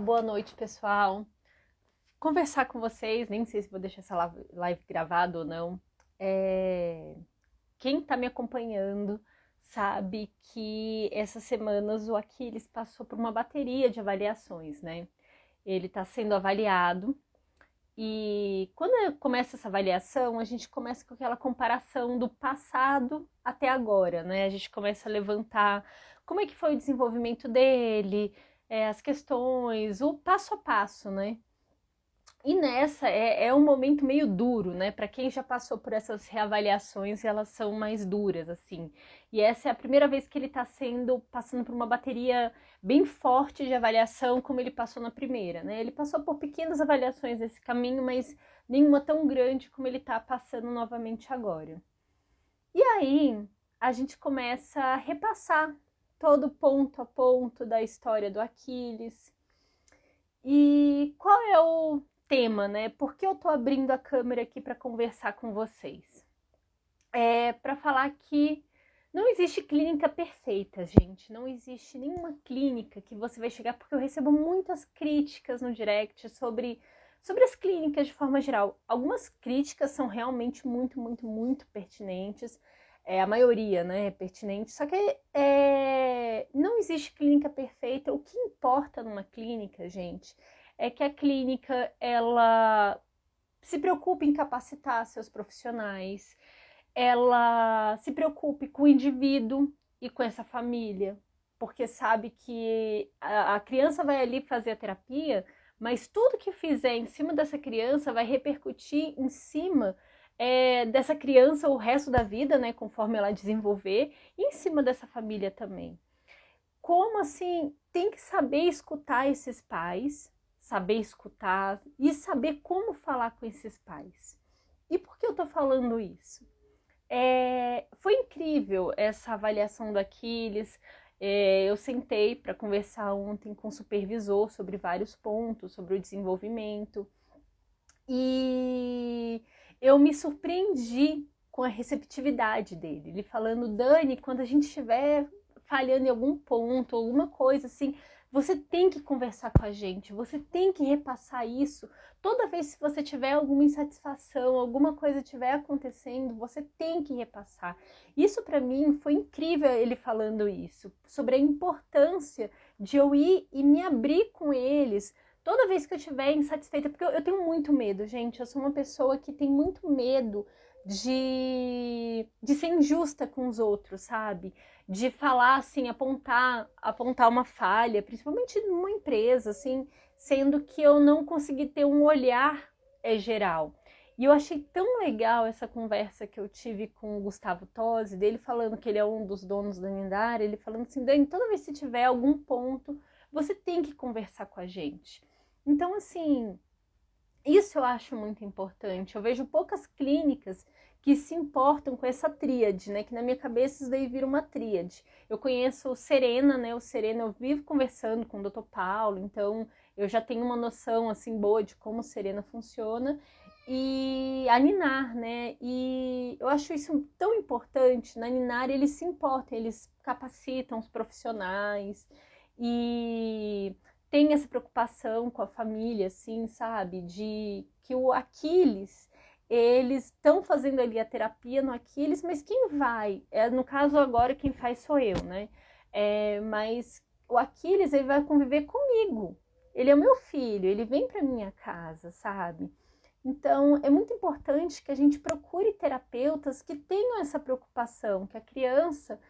Boa noite, pessoal. Conversar com vocês, nem sei se vou deixar essa live gravada ou não. Quem tá me acompanhando sabe que essas semanas o Aquiles passou por uma bateria de avaliações, né? Ele tá sendo avaliado e quando começa essa avaliação, a gente começa com aquela comparação do passado até agora, né? A gente começa a levantar como é que foi o desenvolvimento dele, as questões, o passo a passo, né? E nessa é um momento meio duro, né? Para quem já passou por essas reavaliações, elas são mais duras, assim. E essa é a primeira vez que ele está passando por uma bateria bem forte de avaliação, como ele passou na primeira, né? Ele passou por pequenas avaliações nesse caminho, mas nenhuma tão grande como ele está passando novamente agora. E aí a gente começa a repassar todo ponto a ponto da história do Aquiles. E qual é o tema, né? Por que eu tô abrindo a câmera aqui para conversar com vocês? Para falar que não existe clínica perfeita, gente. Não existe nenhuma clínica que você vai chegar, porque eu recebo muitas críticas no direct sobre as clínicas de forma geral. Algumas críticas são realmente muito pertinentes. A maioria, né, é pertinente. Só que não existe clínica perfeita. O que importa numa clínica, gente, é que a clínica, ela se preocupe em capacitar seus profissionais, ela se preocupe com o indivíduo e com essa família, porque sabe que a criança vai ali fazer a terapia, mas tudo que fizer em cima dessa criança vai repercutir em cima dessa criança o resto da vida, né, conforme ela desenvolver, e em cima dessa família também. Como assim? Tem que saber escutar esses pais, saber escutar e saber como falar com esses pais. E por que eu tô falando isso? Foi incrível essa avaliação do Aquiles. Eu sentei para conversar ontem com o supervisor sobre vários pontos, sobre o desenvolvimento. E eu me surpreendi com a receptividade dele. Ele falando, Dani, quando a gente estiver falhando em algum ponto, alguma coisa assim, você tem que conversar com a gente, você tem que repassar isso. Toda vez que você tiver alguma insatisfação, alguma coisa estiver acontecendo, você tem que repassar. Isso para mim foi incrível, ele falando isso, sobre a importância de eu ir e me abrir com eles toda vez que eu estiver insatisfeita, porque eu tenho muito medo, gente. Eu sou uma pessoa que tem muito medo de ser injusta com os outros, sabe? De falar assim, apontar uma falha, principalmente numa empresa, assim, sendo que eu não consegui ter um olhar geral. E eu achei tão legal essa conversa que eu tive com o Gustavo Tosi, dele falando que ele é um dos donos da Nindar, ele falando assim, Dani, toda vez que tiver algum ponto, você tem que conversar com a gente. Então, assim, isso eu acho muito importante. Eu vejo poucas clínicas que se importam com essa tríade, né? Que na minha cabeça isso daí vira uma tríade. Eu conheço o Serena, né? O Serena, eu vivo conversando com o Dr. Paulo, então eu já tenho uma noção, assim, boa de como o Serena funciona. E a Ninar, né? E eu acho isso tão importante. Na Ninar eles se importam, eles capacitam os profissionais e tem essa preocupação com a família, assim, sabe? De que o Aquiles, eles estão fazendo ali a terapia no Aquiles, mas quem vai? No caso agora quem faz sou eu, né? Mas o Aquiles, ele vai conviver comigo. Ele é o meu filho, ele vem para minha casa, sabe? Então, é muito importante que a gente procure terapeutas que tenham essa preocupação, que a criança,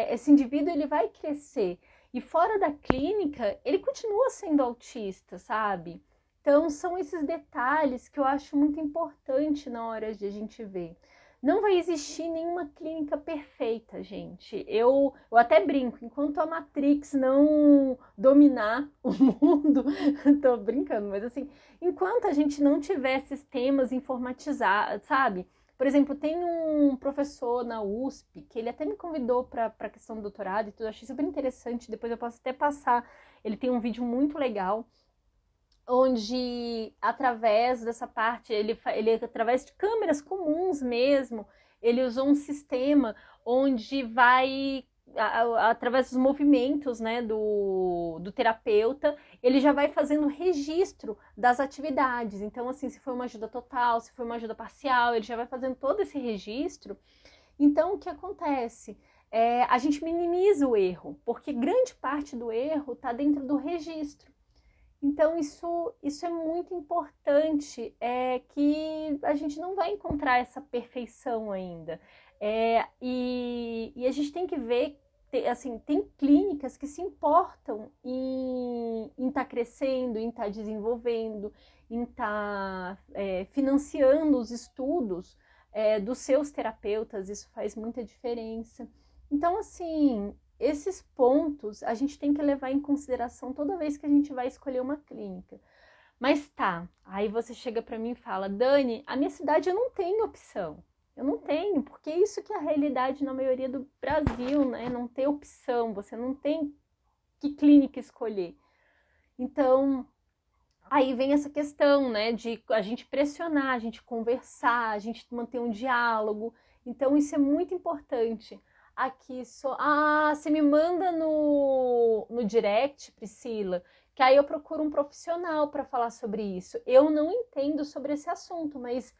esse indivíduo, ele vai crescer. E fora da clínica, ele continua sendo autista, sabe? Então, são esses detalhes que eu acho muito importante na hora de a gente ver. Não vai existir nenhuma clínica perfeita, gente. Eu até brinco, enquanto a Matrix não dominar o mundo, tô brincando, mas assim, enquanto a gente não tiver sistemas informatizados, sabe? Por exemplo, tem um professor na USP que ele até me convidou para a questão do doutorado e tudo, eu achei super interessante. Depois eu posso até passar. Ele tem um vídeo muito legal onde através dessa parte, ele através de câmeras comuns mesmo, ele usou um sistema onde vai através dos movimentos, né, do terapeuta, ele já vai fazendo registro das atividades. Então, assim, se foi uma ajuda total, se foi uma ajuda parcial, ele já vai fazendo todo esse registro. Então, o que acontece? A gente minimiza o erro, porque grande parte do erro está dentro do registro. Então, isso é muito importante, que a gente não vai encontrar essa perfeição ainda. E a gente tem que ver, assim, tem clínicas que se importam em estar crescendo, em estar desenvolvendo, em estar financiando os estudos dos seus terapeutas, isso faz muita diferença. Então, assim, esses pontos a gente tem que levar em consideração toda vez que a gente vai escolher uma clínica. Mas tá, aí você chega para mim e fala, Dani, a minha cidade eu não tenho opção. Eu não tenho, porque isso que é a realidade na maioria do Brasil, né? Não tem opção, você não tem que clínica escolher. Então, aí vem essa questão, né, de a gente pressionar, a gente conversar, a gente manter um diálogo. Então, isso é muito importante. Aqui só. Ah, você me manda no direct, Priscila, que aí eu procuro um profissional para falar sobre isso. Eu não entendo sobre esse assunto, mas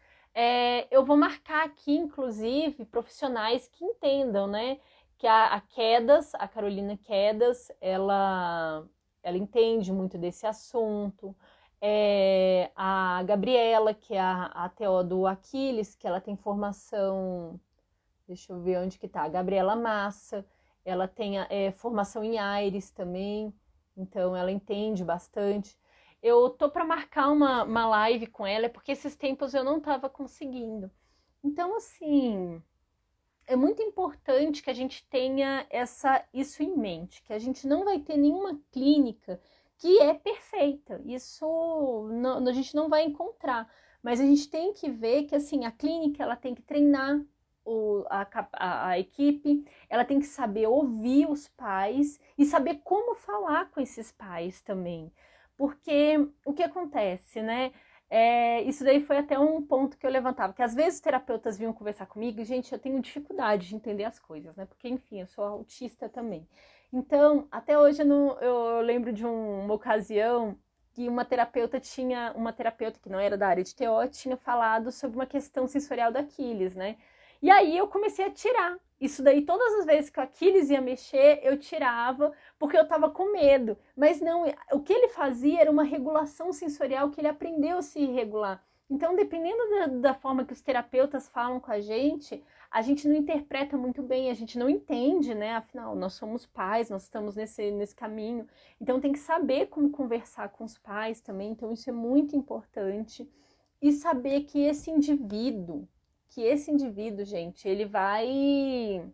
eu vou marcar aqui, inclusive, profissionais que entendam, né? Que a Quedas, a Carolina Quedas, ela entende muito desse assunto. A Gabriela, que é a TO do Aquiles, que ela tem formação. Deixa eu ver onde que tá. A Gabriela Massa, ela tem formação em Aires também, então ela entende bastante. Eu tô para marcar uma live com ela, porque esses tempos eu não tava conseguindo. Então, assim, é muito importante que a gente tenha isso em mente, que a gente não vai ter nenhuma clínica que é perfeita. Isso a gente não vai encontrar. Mas a gente tem que ver que assim, a clínica ela tem que treinar a equipe, ela tem que saber ouvir os pais e saber como falar com esses pais também. Porque o que acontece, né? Isso daí foi até um ponto que eu levantava, que às vezes os terapeutas vinham conversar comigo e, gente, eu tenho dificuldade de entender as coisas, né? Porque, enfim, eu sou autista também. Então, até hoje eu lembro de uma ocasião que uma terapeuta que não era da área de TO, tinha falado sobre uma questão sensorial da Aquiles, né? E aí eu comecei a tirar. Isso daí, todas as vezes que o Aquiles ia mexer, eu tirava, porque eu tava com medo. Mas não, o que ele fazia era uma regulação sensorial que ele aprendeu a se regular. Então, dependendo da forma que os terapeutas falam com a gente não interpreta muito bem, a gente não entende, né? Afinal, nós somos pais, nós estamos nesse caminho. Então, tem que saber como conversar com os pais também. Então, isso é muito importante. E saber que esse indivíduo, gente, ele vai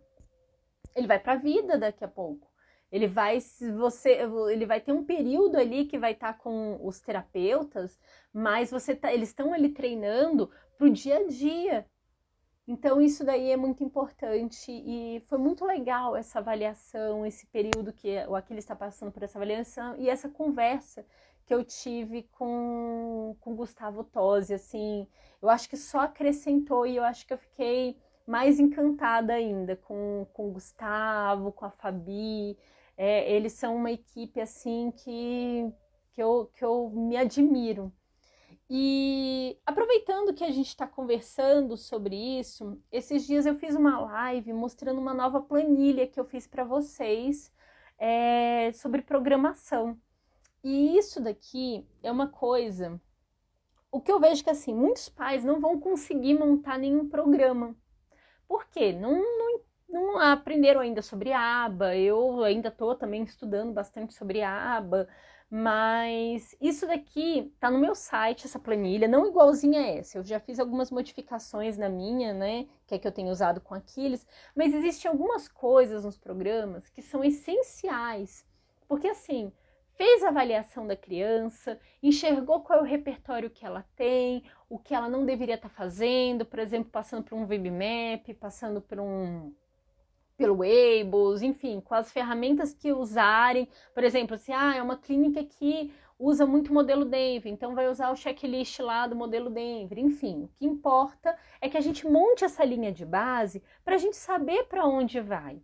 para a vida daqui a pouco. Ele vai ter um período ali que vai estar com os terapeutas, mas eles estão ali treinando pro dia a dia. Então isso daí é muito importante e foi muito legal essa avaliação, esse período que o Aquiles está passando por essa avaliação e essa conversa que eu tive com Gustavo Tosi, assim, eu acho que só acrescentou e eu acho que eu fiquei mais encantada ainda com o Gustavo, com a Fabi. Eles são uma equipe assim que eu me admiro. E aproveitando que a gente está conversando sobre isso, esses dias eu fiz uma live mostrando uma nova planilha que eu fiz para vocês sobre programação. E isso daqui é uma coisa. O que eu vejo que assim, muitos pais não vão conseguir montar nenhum programa. Por quê? Não aprenderam ainda sobre aba, eu ainda estou também estudando bastante sobre aba, mas isso daqui tá no meu site, essa planilha, não igualzinha a essa, eu já fiz algumas modificações na minha, né, que é que eu tenho usado com Aquiles, mas existem algumas coisas nos programas que são essenciais, porque assim, fez a avaliação da criança, enxergou qual é o repertório que ela tem, o que ela não deveria estar fazendo, por exemplo, passando por um VibMap, passando pelo Wables, enfim, com as ferramentas que usarem. Por exemplo, assim, é uma clínica que usa muito o modelo Denver, então vai usar o checklist lá do modelo Denver. Enfim, o que importa é que a gente monte essa linha de base para a gente saber para onde vai.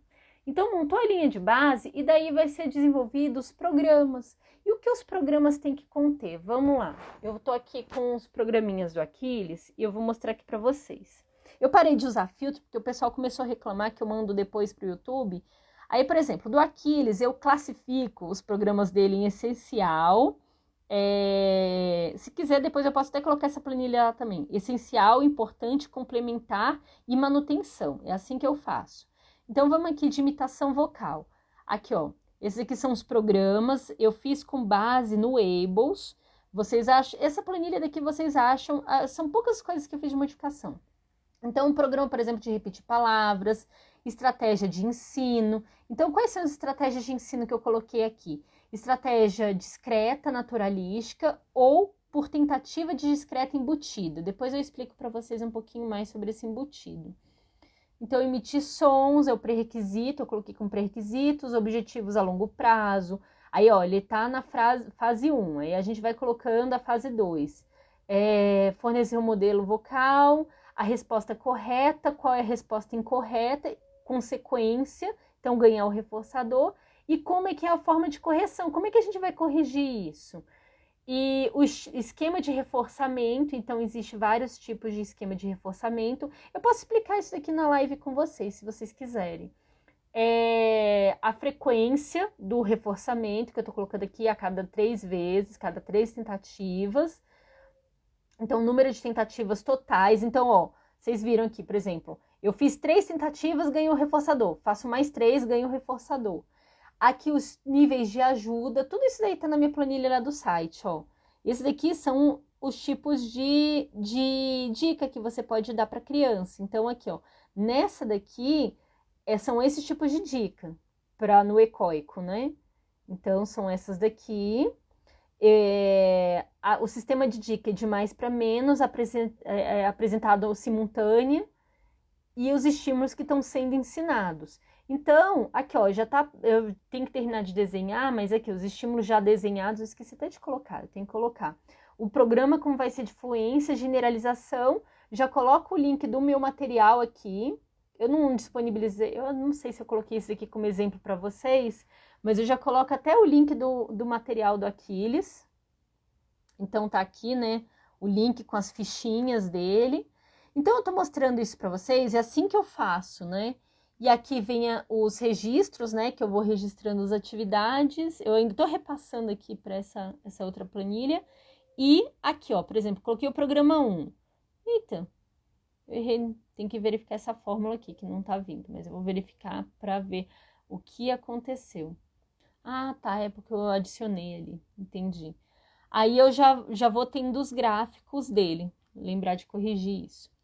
Então, montou a linha de base e daí vai ser desenvolvido os programas. E o que os programas têm que conter? Vamos lá. Eu tô aqui com os programinhas do Aquiles e eu vou mostrar aqui para vocês. Eu parei de usar filtro porque o pessoal começou a reclamar que eu mando depois para o YouTube. Aí, por exemplo, do Aquiles eu classifico os programas dele em essencial. Se quiser, depois eu posso até colocar essa planilha lá também. Essencial, importante, complementar e manutenção. É assim que eu faço. Então, vamos aqui de imitação vocal. Aqui, ó. Esses aqui são os programas. Eu fiz com base no Ables. Vocês acham... Essa planilha daqui vocês acham... São poucas coisas que eu fiz de modificação. Então, um programa, por exemplo, de repetir palavras, estratégia de ensino. Então, quais são as estratégias de ensino que eu coloquei aqui? Estratégia discreta, naturalística ou por tentativa de discreta embutida. Depois eu explico para vocês um pouquinho mais sobre esse embutido. Então, emitir sons é o pré-requisito, eu coloquei como pré-requisitos, objetivos a longo prazo. Aí, ó, ele tá na fase 1, aí a gente vai colocando a fase 2. Fornecer um modelo vocal, a resposta correta, qual é a resposta incorreta, consequência, então ganhar o reforçador, e como é que é a forma de correção, como é que a gente vai corrigir isso? E o esquema de reforçamento, então existe vários tipos de esquema de reforçamento. Eu posso explicar isso aqui na live com vocês, se vocês quiserem. A frequência do reforçamento, que eu tô colocando aqui a cada 3 vezes, cada 3 tentativas. Então, número de tentativas totais. Então, ó, vocês viram aqui, por exemplo, eu fiz 3 tentativas, ganho o reforçador. Faço mais 3, ganho o reforçador. Aqui os níveis de ajuda, tudo isso daí tá na minha planilha lá do site, ó. Esses daqui são os tipos de dica que você pode dar para criança. Então, aqui, ó, nessa daqui, são esses tipos de dica no ecoico, né? Então, são essas daqui. O sistema de dica é de mais para menos, apresentado simultânea, e os estímulos que estão sendo ensinados. Então, aqui, ó, já tá, eu tenho que terminar de desenhar, mas aqui, os estímulos já desenhados, eu esqueci até de colocar, eu tenho que colocar. O programa, como vai ser de fluência, generalização, já coloco o link do meu material aqui. Eu não disponibilizei, eu não sei se eu coloquei isso aqui como exemplo para vocês, mas eu já coloco até o link do material do Aquiles. Então, tá aqui, né, o link com as fichinhas dele. Então, eu tô mostrando isso para vocês, é assim que eu faço, né? E aqui vem os registros, né, que eu vou registrando as atividades. Eu ainda tô repassando aqui para essa outra planilha. E aqui, ó, por exemplo, coloquei o programa 1. Eita, eu errei, tem que verificar essa fórmula aqui, que não tá vindo, mas eu vou verificar para ver o que aconteceu. Ah, tá, é porque eu adicionei ali, entendi. Aí eu já vou tendo os gráficos dele, lembrar de corrigir isso.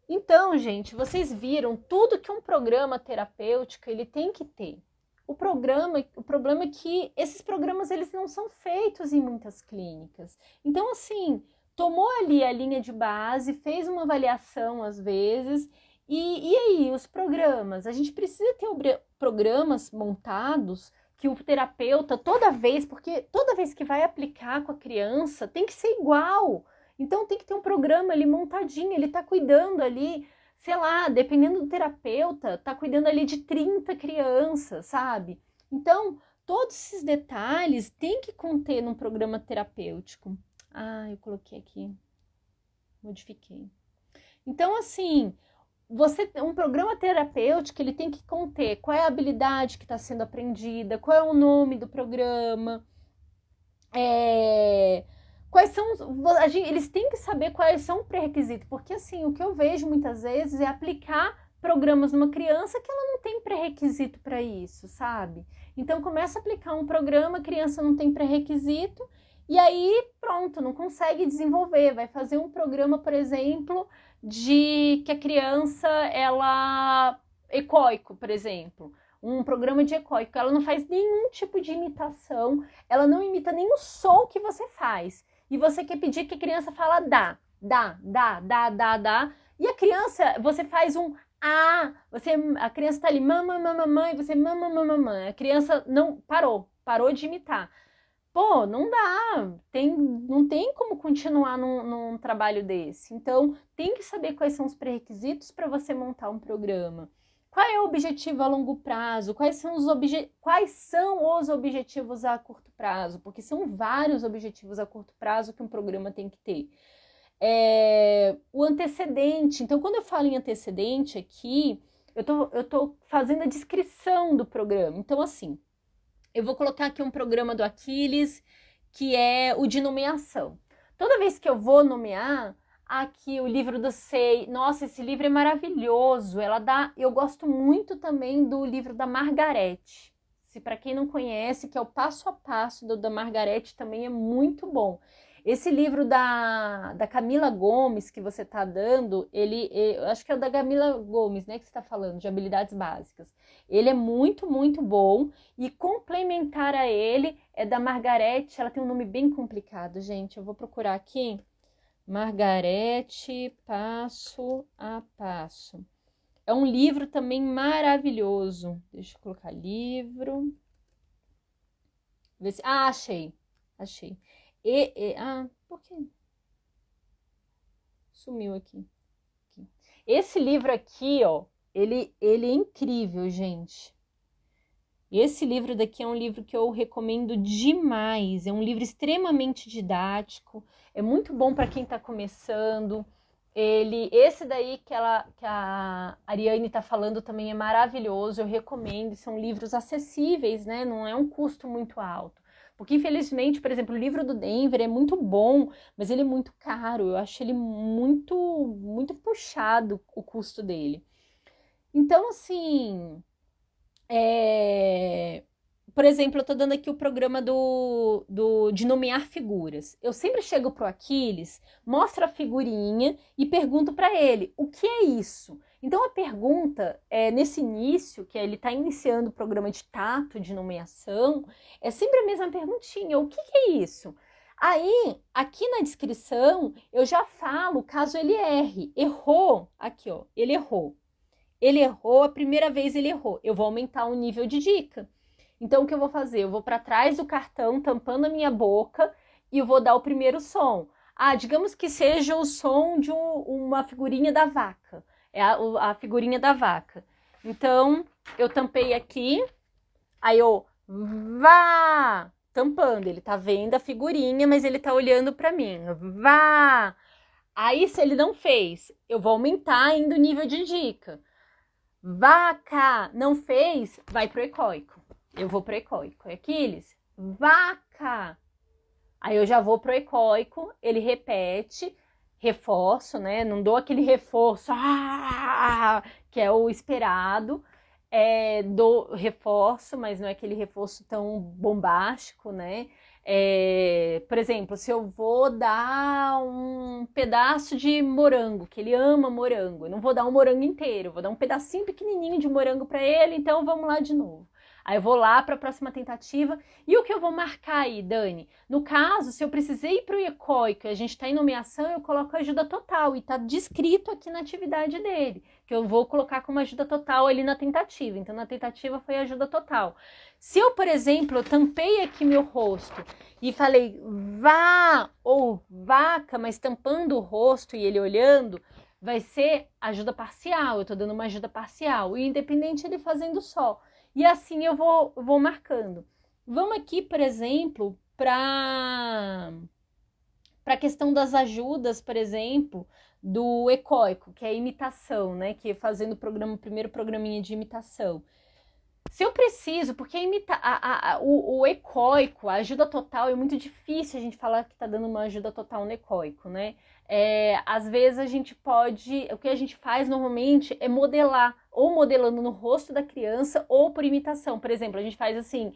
Então, gente, vocês viram tudo que um programa terapêutico ele tem que ter. O problema é que esses programas eles não são feitos em muitas clínicas. Então, assim, tomou ali a linha de base, fez uma avaliação às vezes, e aí, os programas? A gente precisa ter programas montados que o terapeuta, porque toda vez que vai aplicar com a criança, tem que ser igual. Então tem que ter um programa ali montadinho, ele tá cuidando ali, sei lá, dependendo do terapeuta, tá cuidando ali de 30 crianças, sabe? Então, todos esses detalhes tem que conter num programa terapêutico. Ah, eu coloquei aqui, modifiquei. Então, assim, um programa terapêutico, ele tem que conter qual é a habilidade que está sendo aprendida, qual é o nome do programa, quais são eles têm que saber quais são os pré-requisitos, porque assim, o que eu vejo muitas vezes é aplicar programas numa criança que ela não tem pré-requisito para isso, sabe? Então começa a aplicar um programa, a criança não tem pré-requisito, e aí pronto, não consegue desenvolver, vai fazer um programa, por exemplo, de que a criança, ecoico, por exemplo, um programa de ecoico, ela não faz nenhum tipo de imitação, ela não imita nenhum som que você faz, e você quer pedir que a criança fala dá, e a criança, você faz um a criança tá ali, mamãe, você mamãe, a criança não parou de imitar. Pô, não dá, não tem como continuar num trabalho desse. Então, tem que saber quais são os pré-requisitos para você montar um programa. Qual é o objetivo a longo prazo? Quais são os objetivos a curto prazo? Porque são vários objetivos a curto prazo que um programa tem que ter. O antecedente. Então, quando eu falo em antecedente aqui, eu tô fazendo a descrição do programa. Então, assim, eu vou colocar aqui um programa do Aquiles, que é o de nomeação. Toda vez que eu vou nomear, aqui o livro do SEI, nossa, esse livro é maravilhoso. Eu gosto muito também do livro da Margarete. Se para quem não conhece, que é o passo a passo da Margarete, também é muito bom. Esse livro da Camila Gomes que você está dando, eu acho que é o da Camila Gomes, né, que você está falando, de habilidades básicas. Ele é muito, muito bom. E complementar a ele é da Margarete, ela tem um nome bem complicado, gente. Eu vou procurar aqui. Margarete, passo a passo. É um livro também maravilhoso. Deixa eu colocar livro. Ver se... achei. Por que sumiu aqui? Esse livro aqui, ó, ele é incrível, gente. Esse livro daqui é um livro que eu recomendo demais. É um livro extremamente didático. É muito bom para quem está começando. Esse daí que a Ariane está falando também é maravilhoso. Eu recomendo. São livros acessíveis, né? Não é um custo muito alto. Porque, infelizmente, por exemplo, o livro do Denver é muito bom, mas ele é muito caro. Eu acho ele muito, muito puxado o custo dele. Então, assim, por exemplo, eu estou dando aqui o programa de nomear figuras. Eu sempre chego pro Aquiles, mostro a figurinha e pergunto para ele, o que é isso? Então a pergunta, nesse início, que ele está iniciando o programa de tato, de nomeação, é sempre a mesma perguntinha, o que é isso? Aí, aqui na descrição, eu já falo, caso ele erre. Errou, aqui ó, ele errou. Ele errou, a primeira vez ele errou. Eu vou aumentar o nível de dica. Então, o que eu vou fazer? Eu vou para trás do cartão, tampando a minha boca, e eu vou dar o primeiro som. Digamos que seja o som de uma figurinha da vaca. É a figurinha da vaca. Então, eu tampei aqui, aí eu vá, tampando. Ele tá vendo a figurinha, mas ele tá olhando para mim. Vá! Aí, se ele não fez, eu vou aumentar ainda o nível de dica. Vaca! Não fez? Vai pro ecoico. Eu vou pro ecoico. Aquiles, vaca! Aí eu já vou pro ecoico, ele repete, reforço, né? Não dou aquele reforço, que é o esperado. Dou reforço, mas não é aquele reforço tão bombástico, né? Por exemplo, se eu vou dar um pedaço de morango, que ele ama morango, eu não vou dar um morango inteiro, vou dar um pedacinho pequenininho de morango para ele, então vamos lá de novo. Aí eu vou lá para a próxima tentativa. E o que eu vou marcar aí, Dani? No caso, se eu precisei ir para o ecoico e a gente está em nomeação, eu coloco ajuda total. E está descrito aqui na atividade dele, que eu vou colocar como ajuda total ali na tentativa. Então, na tentativa foi ajuda total. Se eu, por exemplo, eu tampei aqui meu rosto e falei vá ou vaca, mas tampando o rosto e ele olhando, vai ser ajuda parcial. Eu estou dando uma ajuda parcial. E independente ele fazendo só. E assim eu vou marcando. Vamos aqui, por exemplo, para a questão das ajudas, por exemplo, do ecoico, que é a imitação, né? Que é fazendo o primeiro programinha de imitação. Se eu preciso, porque o ecoico, a ajuda total, é muito difícil a gente falar que está dando uma ajuda total no ecoico, né? Às vezes a gente pode, o que a gente faz normalmente é modelar, ou modelando no rosto da criança, ou por imitação. Por exemplo, a gente faz assim,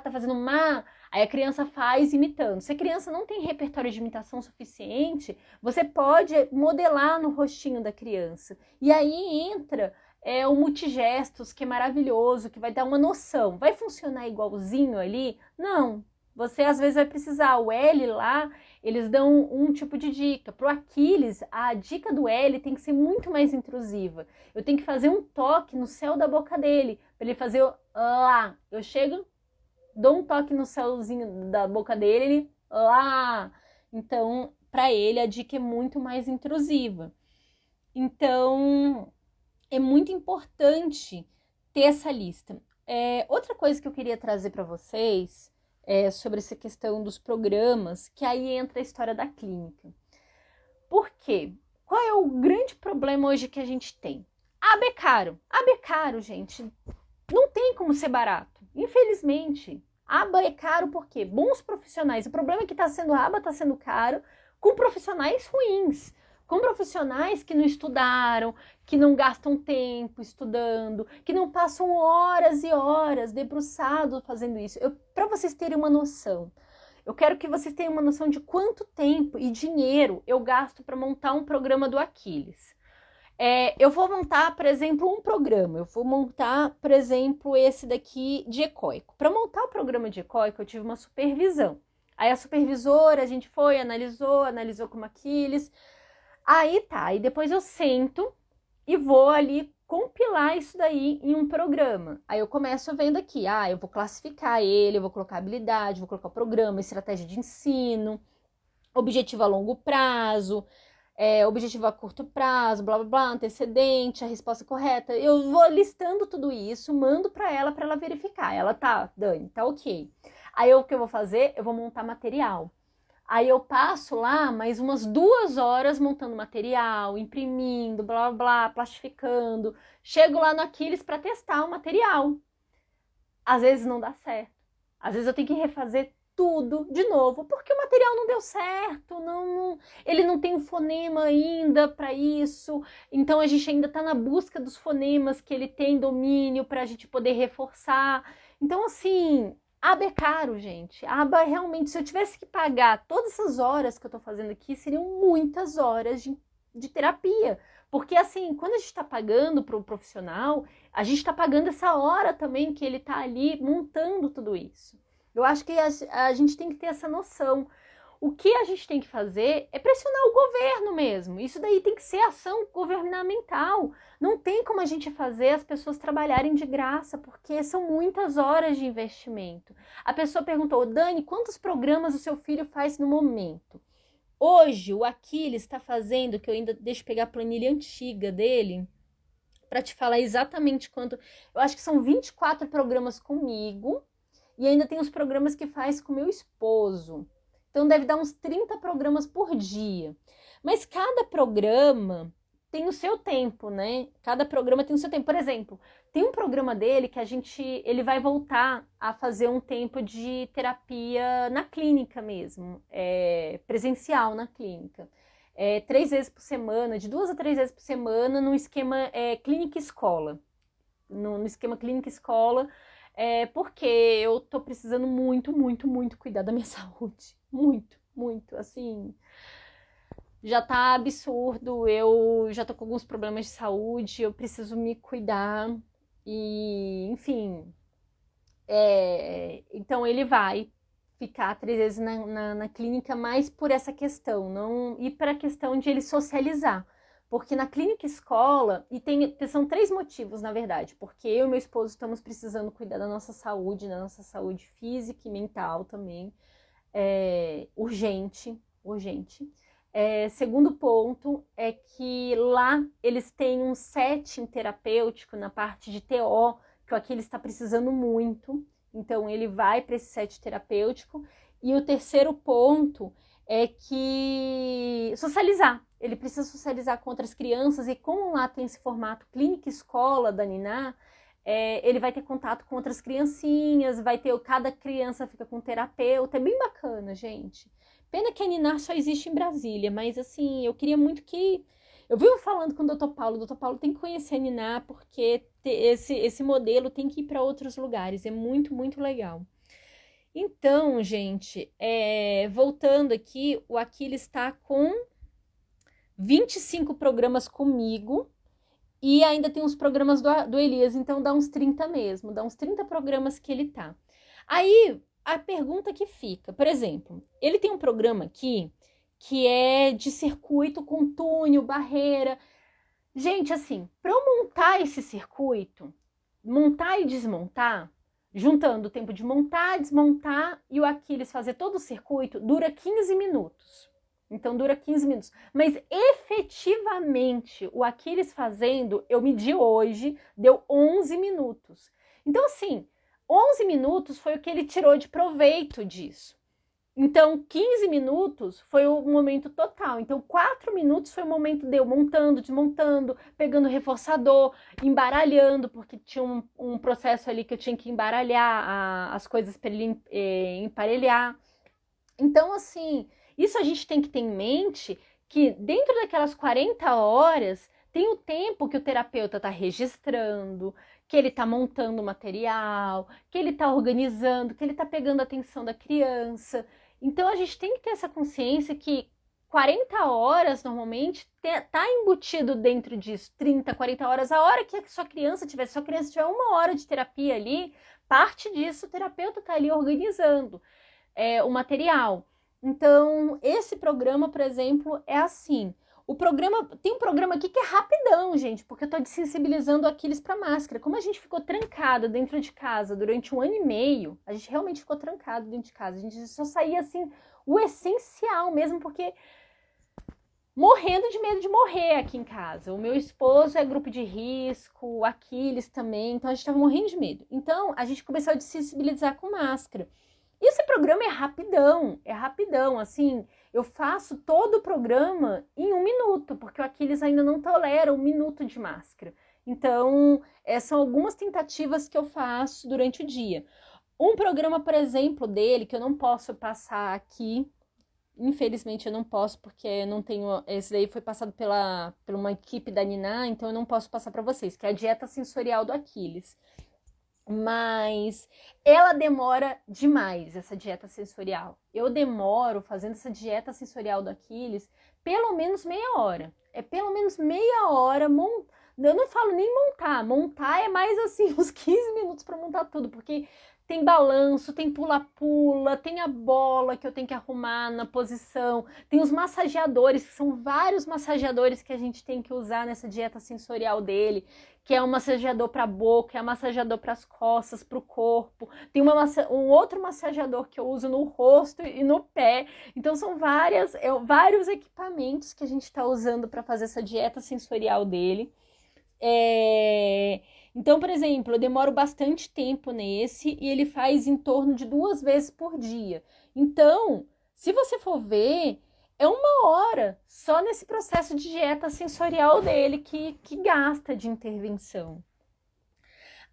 tá fazendo má, aí a criança faz imitando. Se a criança não tem repertório de imitação suficiente, você pode modelar no rostinho da criança. E aí entra o multigestos, que é maravilhoso, que vai dar uma noção. Vai funcionar igualzinho ali? Não. Você às vezes vai precisar. O L lá, eles dão um tipo de dica. Pro Aquiles, a dica do L tem que ser muito mais intrusiva. Eu tenho que fazer um toque no céu da boca dele, para ele fazer o lá. Eu chego, dou um toque no céuzinho da boca dele, ele lá. Então, para ele, a dica é muito mais intrusiva. Então, é muito importante ter essa lista. Outra coisa que eu queria trazer para vocês é sobre essa questão dos programas, que aí entra a história da clínica. Por quê? Qual é o grande problema hoje que a gente tem? A aba é caro. A aba é caro, gente. Não tem como ser barato. Infelizmente, a aba é caro porque bons profissionais. O problema é que a aba está sendo caro com profissionais ruins. Com profissionais que não estudaram, que não gastam tempo estudando, que não passam horas e horas debruçados fazendo isso. Para vocês terem uma noção, eu quero que vocês tenham uma noção de quanto tempo e dinheiro eu gasto para montar um programa do Aquiles. Eu vou montar, por exemplo, um programa. Eu vou montar, por exemplo, esse daqui de ecoico. Para montar o programa de ecoico, eu tive uma supervisão. Aí a supervisora, a gente foi, analisou como Aquiles. Aí tá, aí depois eu sento e vou ali compilar isso daí em um programa. Aí eu começo vendo aqui, eu vou classificar ele, eu vou colocar habilidade, vou colocar o programa, estratégia de ensino, objetivo a longo prazo, objetivo a curto prazo, blá blá blá, antecedente, a resposta correta. Eu vou listando tudo isso, mando para ela verificar. Ela tá, Dani, tá ok. Aí o que eu vou fazer? Eu vou montar material. Aí eu passo lá mais umas 2 horas montando material, imprimindo, blá blá blá, plastificando. Chego lá no Aquiles para testar o material. Às vezes não dá certo. Às vezes eu tenho que refazer tudo de novo, porque o material não deu certo, ele não tem um fonema ainda para isso. Então a gente ainda está na busca dos fonemas que ele tem domínio para a gente poder reforçar. Então, assim, a aba é caro, gente. A aba realmente, se eu tivesse que pagar todas essas horas que eu estou fazendo aqui, seriam muitas horas de terapia. Porque, assim, quando a gente está pagando para o profissional, a gente está pagando essa hora também que ele está ali montando tudo isso. Eu acho que a gente tem que ter essa noção. O que a gente tem que fazer é pressionar o governo mesmo. Isso daí tem que ser ação governamental. Não tem como a gente fazer as pessoas trabalharem de graça, porque são muitas horas de investimento. A pessoa perguntou, Dani, quantos programas o seu filho faz no momento? Hoje, o Aquiles está fazendo, que eu ainda deixo pegar a planilha antiga dele, para te falar exatamente quanto. Eu acho que são 24 programas comigo, e ainda tem os programas que faz com meu esposo. Então deve dar uns 30 programas por dia. Mas cada programa tem o seu tempo, né? Cada programa tem o seu tempo. Por exemplo, tem um programa dele que ele vai voltar a fazer um tempo de terapia na clínica mesmo, presencial na clínica. 3 vezes por semana, de 2 a 3 vezes por semana, no esquema clínica-escola. No esquema clínica-escola, porque eu tô precisando muito, muito, muito cuidar da minha saúde. Muito, muito, assim, já tá absurdo, eu já tô com alguns problemas de saúde, eu preciso me cuidar e, enfim, então ele vai ficar 3 vezes na clínica mais por essa questão, não ir para a questão de ele socializar. Porque na clínica escola, são 3 motivos, na verdade, porque eu e meu esposo estamos precisando cuidar da nossa saúde física e mental também, urgente. Segundo ponto é que lá eles têm um setting terapêutico na parte de TO, que aqui ele está precisando muito, então ele vai para esse setting terapêutico. E o terceiro ponto é que socializar. Ele precisa socializar com outras crianças e como lá tem esse formato clínica-escola da Niná, ele vai ter contato com outras criancinhas, cada criança fica com um terapeuta, é bem bacana, gente. Pena que a Niná só existe em Brasília, mas assim, eu queria muito que... Eu vivo falando com o Dr. Paulo tem que conhecer a Niná, porque esse modelo tem que ir para outros lugares, é muito, muito legal. Então, gente, voltando aqui, o Aquiles está com 25 programas comigo e ainda tem os programas do Elias, então dá uns 30 mesmo, dá uns 30 programas que ele tá. Aí, a pergunta que fica, por exemplo, ele tem um programa aqui que é de circuito com túnel, barreira. Gente, assim, para eu montar esse circuito, montar e desmontar, juntando o tempo de montar, desmontar e o Aquiles fazer todo o circuito, dura 15 minutos. Então dura 15 minutos. Mas efetivamente, o Aquiles fazendo, eu medi hoje, deu 11 minutos. Então assim, 11 minutos foi o que ele tirou de proveito disso. Então, 15 minutos foi o momento total. Então, 4 minutos foi o momento de eu montando, desmontando, pegando reforçador, embaralhando, porque tinha um processo ali que eu tinha que embaralhar as coisas para ele emparelhar. Então, assim, isso a gente tem que ter em mente que dentro daquelas 40 horas tem o tempo que o terapeuta está registrando, que ele está montando o material, que ele está organizando, que ele está pegando a atenção da criança. Então a gente tem que ter essa consciência que 40 horas normalmente está embutido dentro disso, 30, 40 horas, a hora que a sua criança tiver, se a sua criança tiver 1 hora de terapia ali, parte disso o terapeuta está ali organizando o material. Então, esse programa, por exemplo, é assim. Tem um programa aqui que é rapidão, gente, porque eu tô desensibilizando o Aquiles para máscara. Como a gente ficou trancado dentro de casa durante 1 ano e meio, a gente realmente ficou trancado dentro de casa. A gente só saía, assim, o essencial mesmo, porque morrendo de medo de morrer aqui em casa. O meu esposo é grupo de risco, o Aquiles também, então a gente tava morrendo de medo. Então, a gente começou a desensibilizar com máscara. E esse programa é rapidão, assim, eu faço todo o programa em 1 minuto, porque o Aquiles ainda não tolera 1 minuto de máscara. Então, são algumas tentativas que eu faço durante o dia. Um programa, por exemplo, dele, que eu não posso passar aqui, infelizmente eu não posso, porque eu não tenho, esse daí foi passado por uma equipe da Niná, então eu não posso passar para vocês, que é a dieta sensorial do Aquiles. Mas ela demora demais, essa dieta sensorial. Eu demoro fazendo essa dieta sensorial do Aquiles pelo menos meia hora. É pelo menos meia hora. Eu não falo nem montar. Montar é mais assim, uns 15 minutos para montar tudo, porque tem balanço, tem pula-pula, tem a bola que eu tenho que arrumar na posição, tem os massageadores, que são vários massageadores que a gente tem que usar nessa dieta sensorial dele, que é um massageador para a boca, é um massageador para as costas, para o corpo. Tem um outro massageador que eu uso no rosto e no pé. Então são vários equipamentos que a gente está usando para fazer essa dieta sensorial dele. Então, por exemplo, eu demoro bastante tempo nesse e ele faz em torno de 2 vezes por dia. Então, se você for ver, é 1 hora só nesse processo de dieta sensorial dele que gasta de intervenção.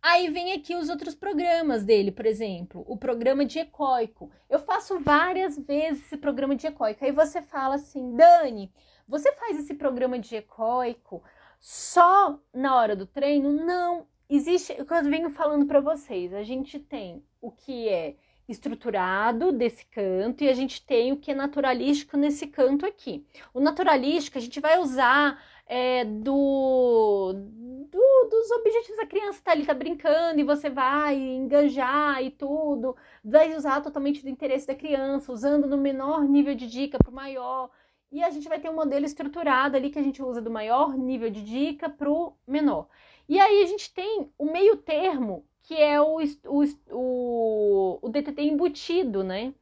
Aí vem aqui os outros programas dele, por exemplo, o programa diegóico. Eu faço várias vezes esse programa diegóico. Aí você fala assim, Dani, você faz esse programa diegóico só na hora do treino? Não, existe, o que eu venho falando para vocês, a gente tem o que é estruturado desse canto e a gente tem o que é naturalístico nesse canto aqui. O naturalístico a gente vai usar dos objetivos da criança, tá ali, tá brincando e você vai enganjar e tudo, vai usar totalmente do interesse da criança, usando no menor nível de dica para o maior. E a gente vai ter um modelo estruturado ali que a gente usa do maior nível de dica para o menor. E aí a gente tem o meio termo, que é o DTT embutido, né?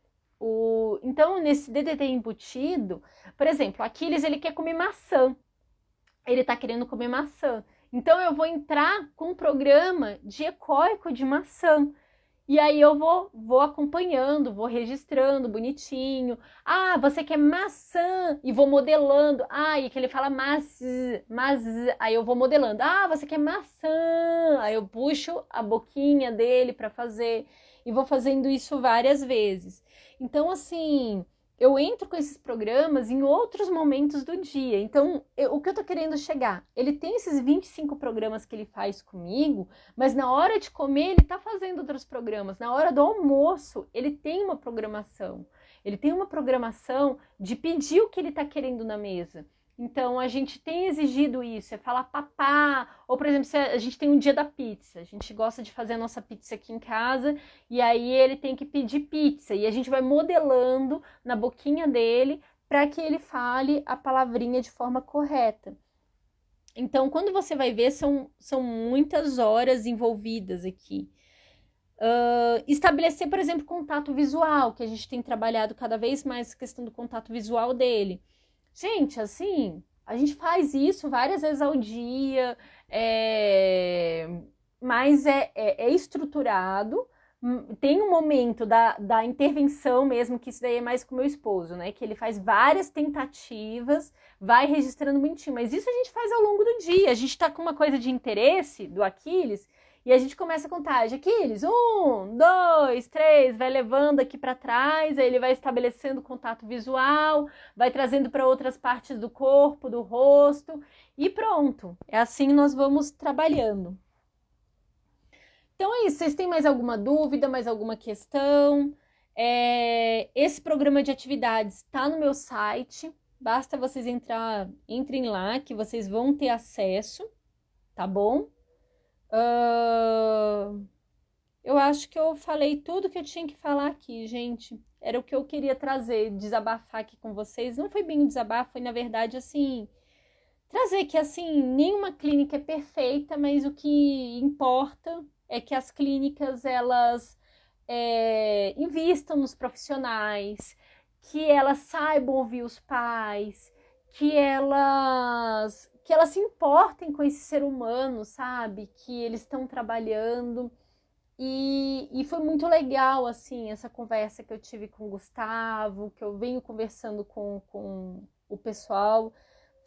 Então, nesse DTT embutido, por exemplo, o Aquiles, ele quer comer maçã. Ele tá querendo comer maçã. Então, eu vou entrar com um programa diegóico de maçã. E aí eu vou acompanhando, vou registrando bonitinho. Ah, você quer maçã? E vou modelando. Ah, e que ele fala mas, aí eu vou modelando. Ah, você quer maçã? Aí eu puxo a boquinha dele para fazer. E vou fazendo isso várias vezes. Então, assim, eu entro com esses programas em outros momentos do dia. Então, o que eu tô querendo chegar? Ele tem esses 25 programas que ele faz comigo, mas na hora de comer ele tá fazendo outros programas. Na hora do almoço, ele tem uma programação. Ele tem uma programação de pedir o que ele tá querendo na mesa. Então, a gente tem exigido isso, é falar papá, ou por exemplo, se a gente tem um dia da pizza, a gente gosta de fazer a nossa pizza aqui em casa, e aí ele tem que pedir pizza, e a gente vai modelando na boquinha dele para que ele fale a palavrinha de forma correta. Então, quando você vai ver, são muitas horas envolvidas aqui. Estabelecer, por exemplo, contato visual, que a gente tem trabalhado cada vez mais a questão do contato visual dele. Gente, assim, a gente faz isso várias vezes ao dia, mas é estruturado. Tem um momento da intervenção mesmo, que isso daí é mais com o meu esposo, né? Que ele faz várias tentativas, vai registrando bonitinho. Mas isso a gente faz ao longo do dia. A gente tá com uma coisa de interesse do Aquiles e a gente começa a contagem. Aquiles, 1, 2, 3, vai levando aqui para trás, aí ele vai estabelecendo contato visual, vai trazendo para outras partes do corpo, do rosto e pronto. É assim que nós vamos trabalhando. Então é isso, vocês têm mais alguma dúvida, mais alguma questão? Esse programa de atividades está no meu site, basta vocês entrem lá que vocês vão ter acesso, tá bom? Eu acho que eu falei tudo que eu tinha que falar aqui, gente. Era o que eu queria trazer, desabafar aqui com vocês. Não foi bem um desabafo, foi na verdade assim, trazer que assim, nenhuma clínica é perfeita, mas o que importa é que as clínicas elas invistam nos profissionais, que elas saibam ouvir os pais, que elas se importem com esse ser humano, sabe? Que eles estão trabalhando. E foi muito legal, assim, essa conversa que eu tive com o Gustavo, que eu venho conversando com o pessoal.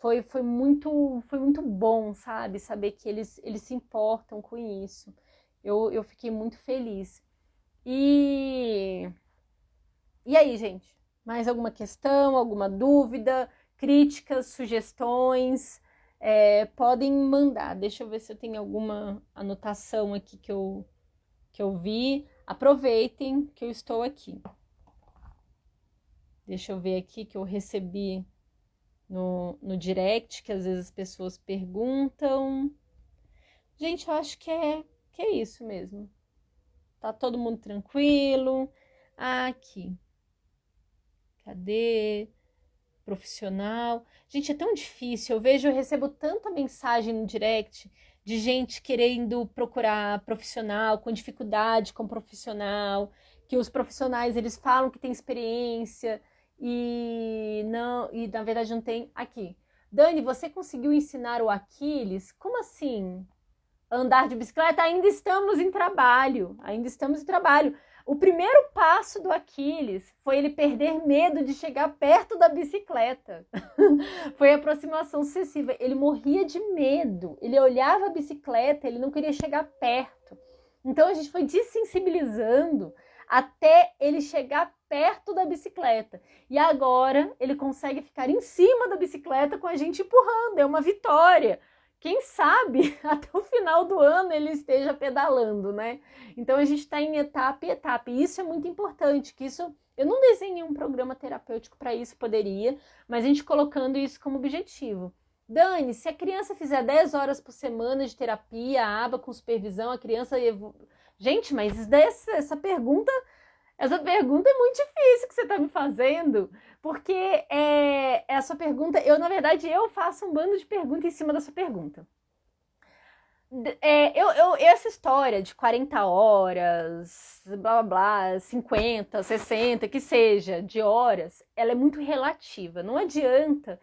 Foi muito bom, sabe? Saber que eles se importam com isso. Eu fiquei muito feliz. E, e aí, gente? Mais alguma questão, alguma dúvida, críticas, sugestões? Podem mandar. Deixa eu ver se eu tenho alguma anotação aqui que eu vi. Aproveitem que eu estou aqui. Deixa eu ver aqui que eu recebi no direct, que às vezes as pessoas perguntam. Gente, eu acho que é isso mesmo. Tá todo mundo tranquilo? Aqui. Cadê? Profissional. Gente, é tão difícil. Eu recebo tanta mensagem no direct de gente querendo procurar profissional, com dificuldade com profissional, que os profissionais eles falam que tem experiência e não, e na verdade não tem. Aqui. Dani, você conseguiu ensinar o Aquiles? Como assim? Andar de bicicleta? Ainda estamos em trabalho. O primeiro passo do Aquiles foi ele perder medo de chegar perto da bicicleta. Foi a aproximação sucessiva. Ele morria de medo. Ele olhava a bicicleta, ele não queria chegar perto. Então a gente foi desensibilizando até ele chegar perto da bicicleta. E agora ele consegue ficar em cima da bicicleta com a gente empurrando. É uma vitória. Quem sabe até o final do ano ele esteja pedalando, né? Então a gente está em etapa e etapa. E isso é muito importante, que isso eu não desenhei um programa terapêutico para isso, poderia, mas a gente colocando isso como objetivo. Dani, se a criança fizer 10 horas por semana de terapia, aba com supervisão, a criança... Gente, mas essa pergunta é muito difícil que você está me fazendo, porque essa pergunta, na verdade, eu faço um bando de perguntas em cima da sua pergunta. Essa história de 40 horas, blá blá blá, 50, 60, que seja, de horas, ela é muito relativa. Não adianta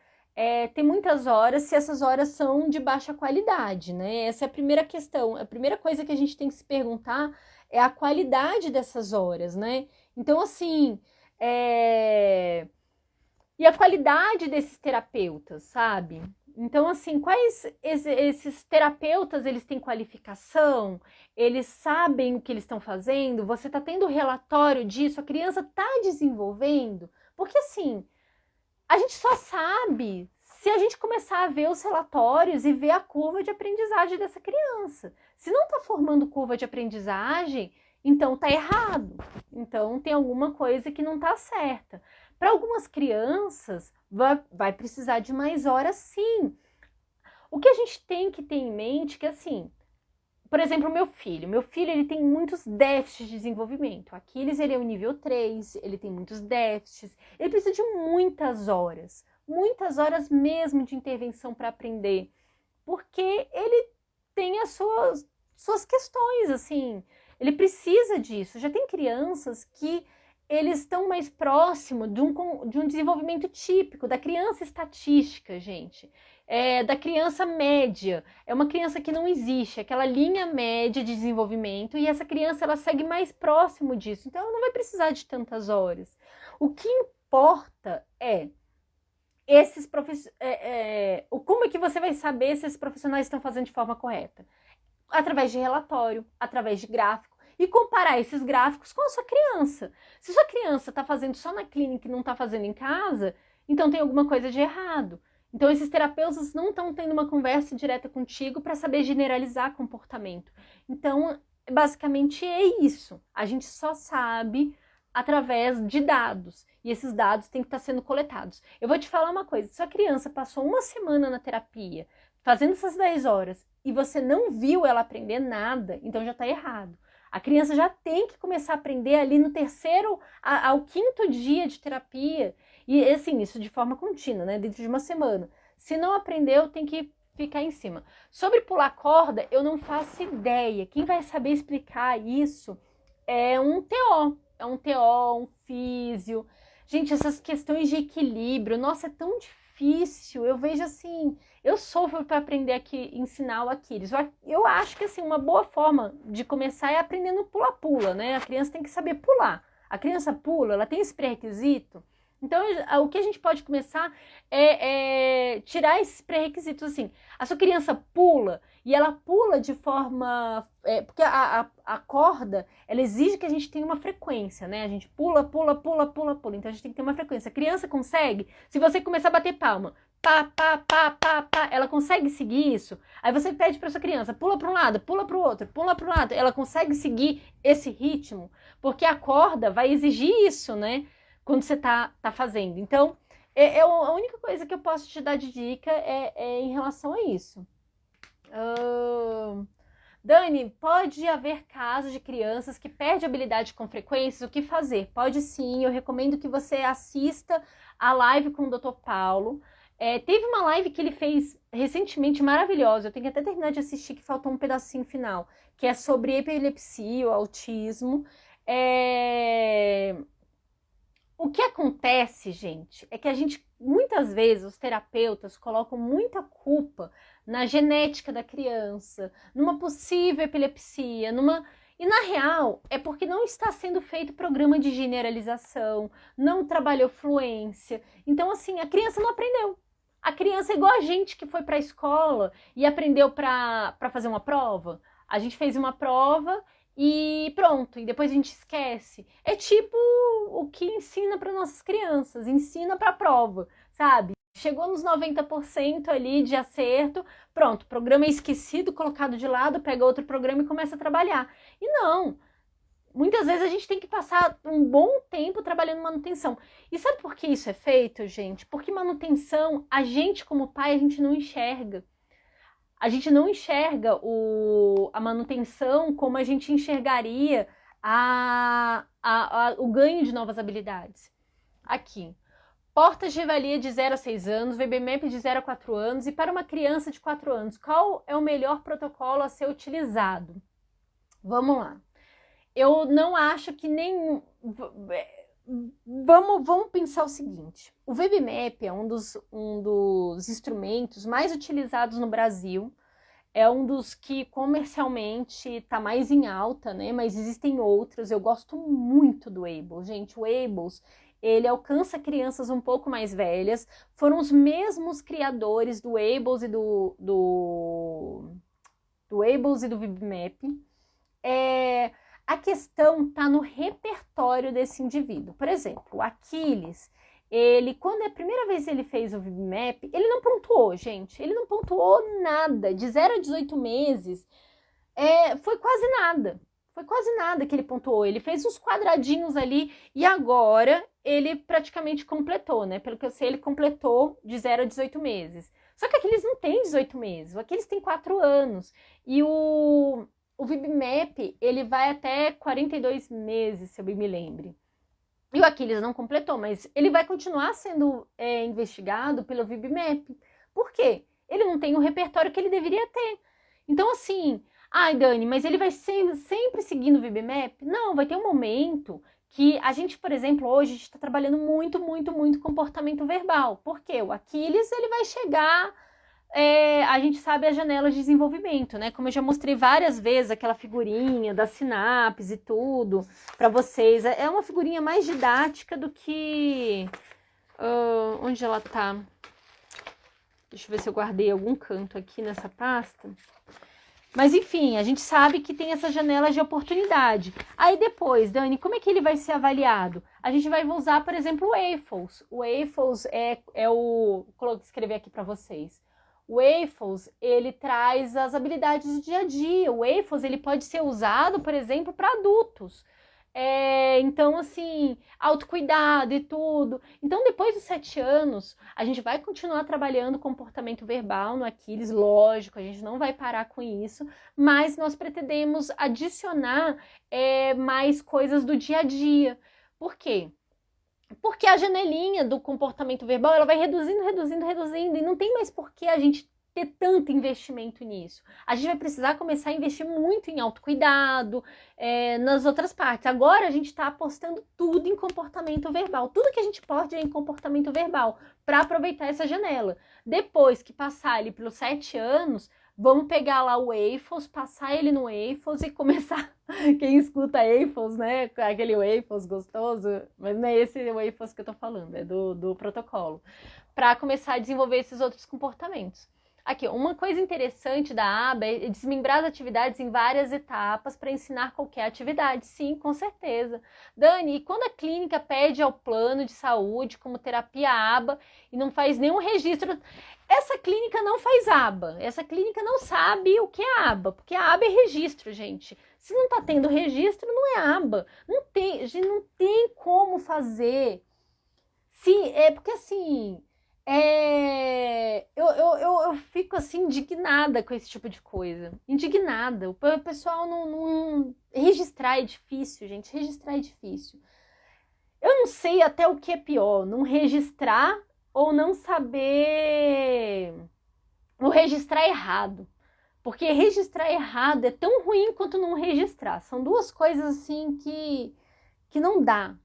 ter muitas horas se essas horas são de baixa qualidade, né? Essa é a primeira questão. A primeira coisa que a gente tem que se perguntar é a qualidade dessas horas, né? Então, assim, e a qualidade desses terapeutas, sabe? Então, assim, quais esses terapeutas, eles têm qualificação? Eles sabem o que eles estão fazendo? Você está tendo relatório disso? A criança está desenvolvendo? Porque, assim, a gente só sabe se a gente começar a ver os relatórios e ver a curva de aprendizagem dessa criança. Se não está formando curva de aprendizagem, então está errado. Então tem alguma coisa que não está certa. Para algumas crianças, vai precisar de mais horas, sim. O que a gente tem que ter em mente é que, assim, por exemplo, meu filho ele tem muitos déficits de desenvolvimento. Aquiles, ele é o nível 3, ele tem muitos déficits, ele precisa de muitas horas mesmo de intervenção para aprender, porque ele tem as suas questões, assim, Ele precisa disso. Já tem crianças que eles estão mais próximos de um desenvolvimento típico, da criança estatística, gente. Da criança média. É uma criança que não existe, aquela linha média de desenvolvimento, e essa criança ela segue mais próximo disso. Então, ela não vai precisar de tantas horas. O que importa é como é que você vai saber se esses profissionais estão fazendo de forma correta? Através de relatório, através de gráfico, e comparar esses gráficos com a sua criança. Se sua criança está fazendo só na clínica e não está fazendo em casa, então tem alguma coisa de errado. Então esses terapeutas não estão tendo uma conversa direta contigo para saber generalizar comportamento. Então, basicamente é isso. A gente só sabe através de dados. E esses dados têm que estar sendo coletados. Eu vou te falar uma coisa. Se a criança passou uma semana na terapia, fazendo essas 10 horas, e você não viu ela aprender nada, então já está errado. A criança já tem que começar a aprender ali no terceiro ao quinto dia de terapia. E assim, isso de forma contínua, né? Dentro de uma semana. Se não aprendeu, tem que ficar em cima. Sobre pular corda, eu não faço ideia. Quem vai saber explicar isso é um TO. É um TO, um físio. Gente, essas questões de equilíbrio, nossa, é tão difícil. Eu vejo assim, eu sofro para aprender aqui, ensinar o Aquiles. Eu acho que assim, uma boa forma de começar é aprendendo pula-pula, né? A criança tem que saber pular. A criança pula, ela tem esse pré-requisito. Então, o que a gente pode começar é tirar esses pré-requisitos, assim. A sua criança pula, e ela pula de forma... porque a corda, ela exige que a gente tenha uma frequência, né? A gente pula, pula, pula, pula, pula. Então, a gente tem que ter uma frequência. A criança consegue, se você começar a bater palma, pá, pá, pá, pá, pá, ela consegue seguir isso. Aí você pede para sua criança, pula para um lado, pula para o outro, pula para o lado. Ela consegue seguir esse ritmo, porque a corda vai exigir isso, né? Quando você tá fazendo. Então, a única coisa que eu posso te dar de dica é em relação a isso. Dani, pode haver casos de crianças que perdem habilidade com frequência? O que fazer? Pode sim, eu recomendo que você assista a live com o Dr. Paulo. Teve uma live que ele fez recentemente maravilhosa, eu tenho que até terminar de assistir, que faltou um pedacinho final, que é sobre epilepsia, o autismo. O que acontece, gente, é que a gente, muitas vezes, os terapeutas colocam muita culpa na genética da criança, numa possível epilepsia, E na real, é porque não está sendo feito programa de generalização, não trabalhou fluência. Então, assim, a criança não aprendeu. A criança é igual a gente que foi para a escola e aprendeu para fazer uma prova. A gente fez uma prova e pronto, e depois a gente esquece. É tipo o que ensina para nossas crianças, ensina para a prova, sabe? Chegou nos 90% ali de acerto, pronto, programa é esquecido, colocado de lado, pega outro programa e começa a trabalhar. E não, muitas vezes a gente tem que passar um bom tempo trabalhando manutenção. E sabe por que isso é feito, gente? Porque manutenção, a gente como pai, a gente não enxerga. A gente não enxerga a manutenção como a gente enxergaria o ganho de novas habilidades. Aqui, portas de valia de 0 a 6 anos, VB-MAP de 0 a 4 anos, e para uma criança de 4 anos, qual é o melhor protocolo a ser utilizado? Vamos lá. Eu não acho que nem... Vamos pensar o seguinte, o VB-MAP é um dos instrumentos mais utilizados no Brasil, é um dos que comercialmente está mais em alta, né? Mas existem outros, eu gosto muito do Ables, gente, o Ables, ele alcança crianças um pouco mais velhas, foram os mesmos criadores do Ables e do Ables e do VB-MAP. A questão está no repertório desse indivíduo. Por exemplo, o Aquiles, quando a primeira vez ele fez o VB-MAP, ele não pontuou, gente. Ele não pontuou nada. De 0 a 18 meses, foi quase nada. Foi quase nada que ele pontuou. Ele fez uns quadradinhos ali e agora ele praticamente completou, né? Pelo que eu sei, ele completou de 0 a 18 meses. Só que Aquiles não tem 18 meses. O Aquiles tem 4 anos. E o VB-MAP, ele vai até 42 meses, se eu bem me lembre. E o Aquiles não completou, mas ele vai continuar sendo investigado pelo VB-MAP. Por quê? Ele não tem o repertório que ele deveria ter. Então, assim, Ai, Dani, mas ele vai sempre seguindo o VB-MAP? Não, vai ter um momento que a gente, por exemplo, hoje a gente está trabalhando muito comportamento verbal. Por quê? O Aquiles, ele vai chegar, a gente sabe as janelas de desenvolvimento, né? Como eu já mostrei várias vezes, aquela figurinha da sinapse e tudo para vocês. É uma figurinha mais didática do que... onde ela tá? Deixa eu ver se eu guardei algum canto aqui nessa pasta. Mas enfim, a gente sabe que tem essas janelas de oportunidade. Aí depois, Dani, como é que ele vai ser avaliado? A gente vai usar, por exemplo, o AFOS. O AFOS vou escrever aqui para vocês. O AFOS, ele traz as habilidades do dia a dia. O AFOS, ele pode ser usado, por exemplo, para adultos. Então, assim, autocuidado e tudo. Então, depois dos 7 anos, a gente vai continuar trabalhando comportamento verbal no Aquiles, lógico, a gente não vai parar com isso, mas nós pretendemos adicionar mais coisas do dia a dia. Por quê? Porque a janelinha do comportamento verbal, ela vai reduzindo, e não tem mais por que a gente ter tanto investimento nisso. A gente vai precisar começar a investir muito em autocuidado, nas outras partes. Agora a gente está apostando tudo em comportamento verbal. Tudo que a gente pode é em comportamento verbal, para aproveitar essa janela. Depois que passar ali pelos 7 anos, vamos pegar lá o AFOS, passar ele no AFOS e começar... Quem escuta AFOS, né? Aquele AFOS gostoso, mas não é esse o AFOS que eu tô falando, é do protocolo. Para começar a desenvolver esses outros comportamentos. Aqui, uma coisa interessante da aba é desmembrar as atividades em várias etapas para ensinar qualquer atividade. Sim, com certeza. Dani, e quando a clínica pede ao plano de saúde como terapia aba e não faz nenhum registro, essa clínica não faz aba. Essa clínica não sabe o que é aba, porque a aba é registro, gente. Se não tá tendo registro, não é aba. Não tem como fazer. Sim, porque assim... Eu fico assim indignada com esse tipo de coisa. Indignada. O pessoal não... Registrar é difícil, gente. Registrar é difícil. Eu não sei até o que é pior. Não registrar ou não saber... Ou registrar errado. Porque registrar errado é tão ruim quanto não registrar. São duas coisas assim que não dá.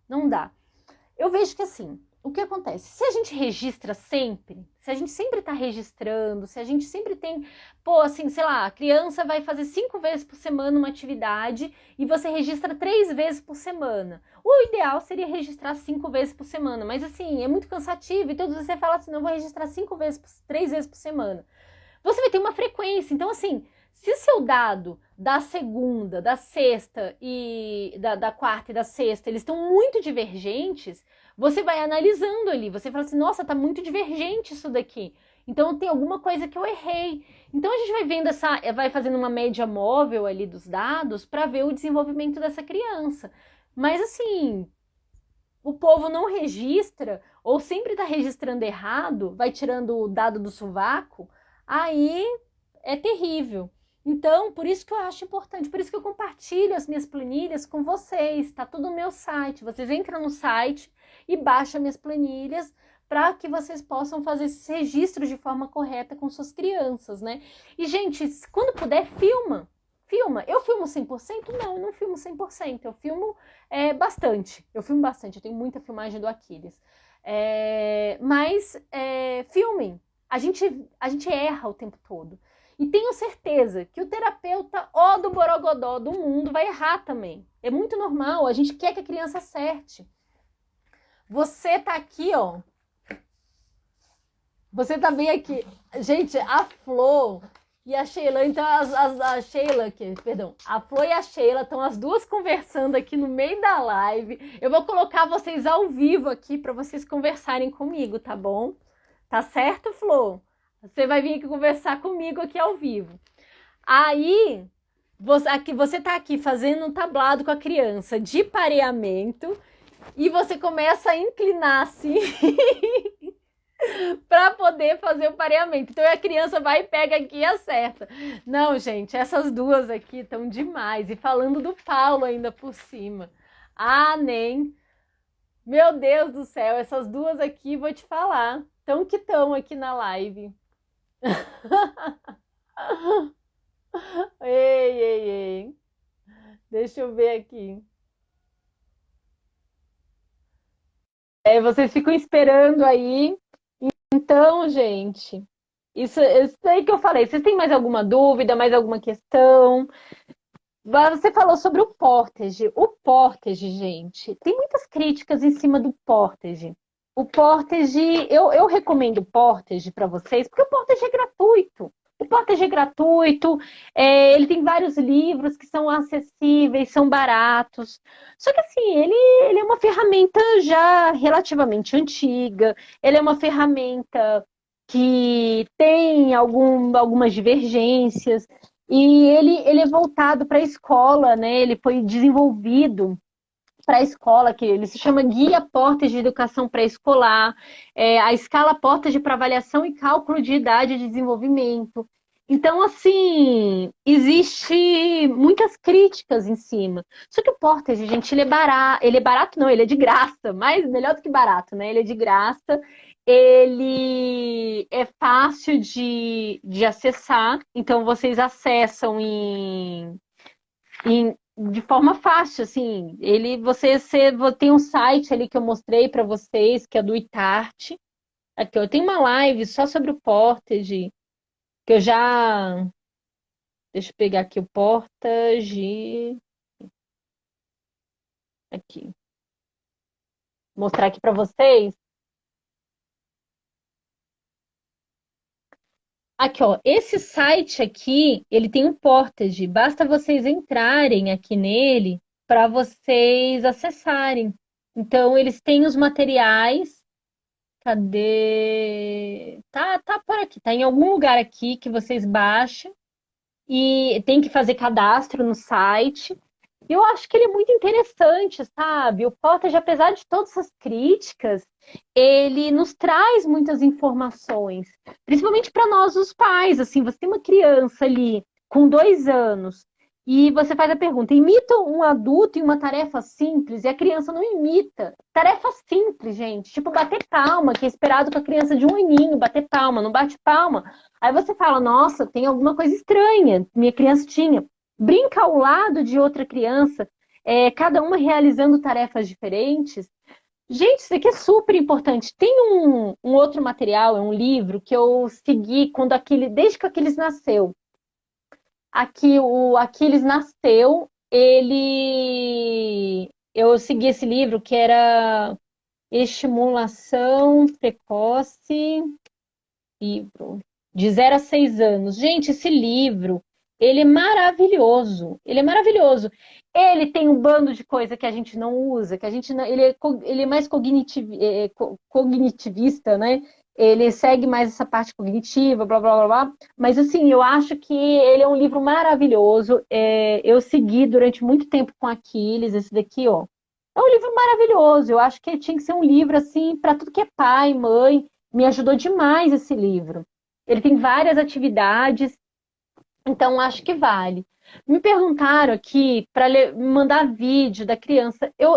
Eu vejo que assim... O que acontece? Se a gente registra sempre, se a gente sempre tá registrando, se a gente sempre tem, assim, sei lá, a criança vai fazer 5 vezes por semana uma atividade e você registra 3 vezes por semana. O ideal seria registrar 5 vezes por semana, mas assim, é muito cansativo, então você fala assim, não, vou registrar 3 vezes por semana. Você vai ter uma frequência, então assim, se seu dado da segunda, da sexta e da quarta e da sexta, eles estão muito divergentes, você vai analisando ali, você fala assim, nossa, tá muito divergente isso daqui. Então tem alguma coisa que eu errei. Então a gente vai vendo vai fazendo uma média móvel ali dos dados para ver o desenvolvimento dessa criança. Mas assim, o povo não registra ou sempre tá registrando errado, vai tirando o dado do sovaco, aí é terrível. Então, por isso que eu acho importante, por isso que eu compartilho as minhas planilhas com vocês, tá tudo no meu site. Vocês entram no site e baixam minhas planilhas para que vocês possam fazer esses registros de forma correta com suas crianças, né? E, gente, quando puder, filma. Eu filmo 100%? Não, eu não filmo 100%. Eu filmo bastante. Eu tenho muita filmagem do Aquiles. Mas filmem. A gente erra o tempo todo. E tenho certeza que o terapeuta do borogodó do mundo vai errar também. É muito normal, a gente quer que a criança acerte. Você tá aqui, ó. Você tá bem aqui. Gente, a Flor e a Sheila, então a Sheila aqui, perdão, a Flor e a Sheila estão as duas conversando aqui no meio da live. Eu vou colocar vocês ao vivo aqui para vocês conversarem comigo, tá bom? Tá certo, Flor? Você vai vir aqui conversar comigo aqui ao vivo. Aí, você tá aqui fazendo um tablado com a criança de pareamento e você começa a inclinar assim para poder fazer o pareamento. Então a criança vai, pega aqui e acerta. Não, gente, essas duas aqui estão demais. E falando do Paulo ainda por cima. Ah, nem. Meu Deus do céu, essas duas aqui, vou te falar. Tão que estão aqui na live. Ei, ei, ei. Deixa eu ver aqui. É, vocês ficam esperando aí. Então, gente, isso aí que eu falei. Vocês têm mais alguma dúvida, mais alguma questão? Você falou sobre o Portage. O Portage, gente, tem muitas críticas em cima do Portage. O Portage, eu recomendo o Portage para vocês, porque o Portage é gratuito. O Portage é gratuito, ele tem vários livros que são acessíveis, são baratos. Só que assim, ele é uma ferramenta já relativamente antiga, ele é uma ferramenta que tem algumas divergências. E ele é voltado para a escola, né? Ele foi desenvolvido para a escola, que ele se chama Guia Portas de Educação Pré-Escolar, a escala Portas para avaliação e cálculo de idade de desenvolvimento. Então, assim, existe muitas críticas em cima. Só que o Portage, gente, ele é barato não, ele é de graça, mas melhor do que barato, né? Ele é de graça, ele é fácil de acessar, então vocês acessam de forma fácil, assim. Você tem um site ali que eu mostrei para vocês, que é do Itarte. Aqui, eu tenho uma live só sobre o Portage, que eu já. Deixa eu pegar aqui o Portage. Aqui. Mostrar aqui para vocês. Aqui, ó. Esse site aqui, ele tem um Portage. Basta vocês entrarem aqui nele para vocês acessarem. Então, eles têm os materiais. Cadê? Tá por aqui, tá em algum lugar aqui que vocês baixam e tem que fazer cadastro no site. Eu acho que ele é muito interessante, sabe? O Portage, apesar de todas essas críticas, ele nos traz muitas informações, principalmente para nós, os pais. Assim, você tem uma criança ali com 2 anos e você faz a pergunta: imita um adulto em uma tarefa simples? E a criança não imita. Tarefa simples, gente, tipo bater palma, que é esperado com a criança de 1 aninho, bater palma, não bate palma. Aí você fala: nossa, tem alguma coisa estranha. Minha criança tinha brinca ao lado de outra criança, cada uma realizando tarefas diferentes. Gente, isso aqui é super importante. Tem um outro material, é um livro que eu segui desde que o Aquiles nasceu. Aqui o Aquiles nasceu, eu segui esse livro que era Estimulação Precoce, livro de 0 a 6 anos. Gente, esse livro, ele é maravilhoso. Ele é maravilhoso. Ele tem um bando de coisa que a gente não usa, que a gente não, ele é mais cognitivista, né? Ele segue mais essa parte cognitiva, blá, blá, blá, blá. Mas, assim, eu acho que ele é um livro maravilhoso. Eu segui durante muito tempo com Aquiles, esse daqui, ó. É um livro maravilhoso. Eu acho que tinha que ser um livro, assim, para tudo que é pai, mãe. Me ajudou demais esse livro. Ele tem várias atividades, então acho que vale. Me perguntaram aqui para mandar vídeo da criança. Eu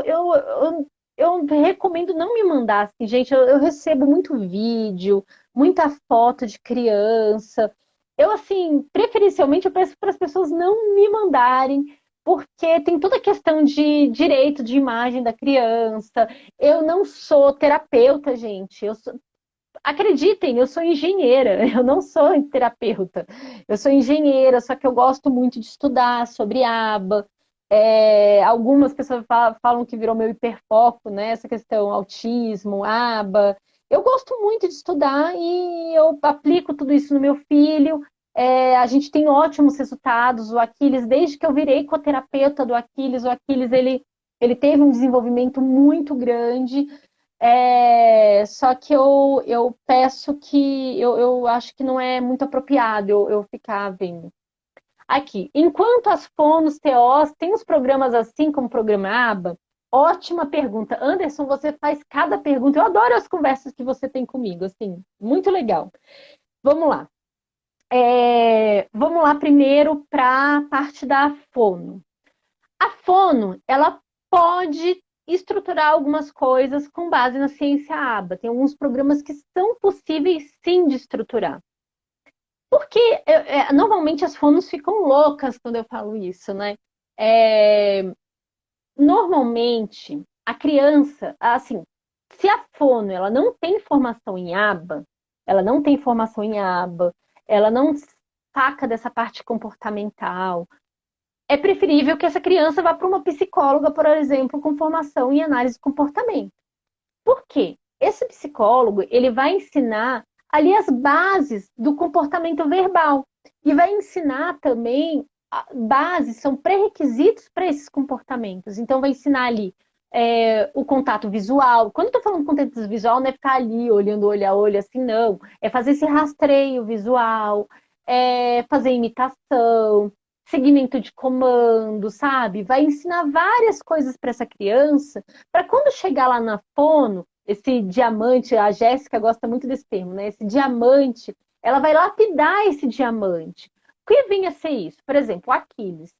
recomendo não me mandar, assim, gente. Eu recebo muito vídeo, muita foto de criança. Eu, assim, preferencialmente, eu peço para as pessoas não me mandarem, porque tem toda a questão de direito de imagem da criança. Eu não sou terapeuta, gente. Acreditem, eu sou engenheira, eu não sou terapeuta. Eu sou engenheira, só que eu gosto muito de estudar sobre aba. Algumas pessoas falam que virou meu hiperfoco, né? Essa questão autismo, aba. Eu gosto muito de estudar e eu aplico tudo isso no meu filho. A gente tem ótimos resultados. O Aquiles, desde que eu virei coterapeuta do Aquiles, o Aquiles ele teve um desenvolvimento muito grande. Só que eu peço que eu acho que não é muito apropriado eu ficar vendo. Aqui, enquanto as fonos, TOs, tem os programas assim como o programa ABA, ótima pergunta. Anderson, você faz cada pergunta. Eu adoro as conversas que você tem comigo, assim, muito legal. Vamos lá. Vamos lá primeiro para a parte da fono. A fono, ela pode estruturar algumas coisas com base na ciência ABA. Tem alguns programas que são possíveis sim de estruturar. Porque normalmente as fonos ficam loucas quando eu falo isso, né? É, normalmente, a criança, assim, se a fono ela não tem formação em aba, ela não tem formação em aba, ela não saca dessa parte comportamental, é preferível que essa criança vá para uma psicóloga, por exemplo, com formação em análise de comportamento. Por quê? Esse psicólogo, ele vai ensinar ali as bases do comportamento verbal e vai ensinar também bases, são pré-requisitos para esses comportamentos. Então, vai ensinar ali o contato visual. Quando eu estou falando de contato visual, não é ficar ali olhando olho a olho assim, não. É fazer esse rastreio visual, fazer imitação, segmento de comando, sabe? Vai ensinar várias coisas para essa criança, para quando chegar lá na fono, esse diamante, a Jéssica gosta muito desse termo, né? Esse diamante, ela vai lapidar esse diamante. O que vinha a ser isso? Por exemplo, o Aquiles.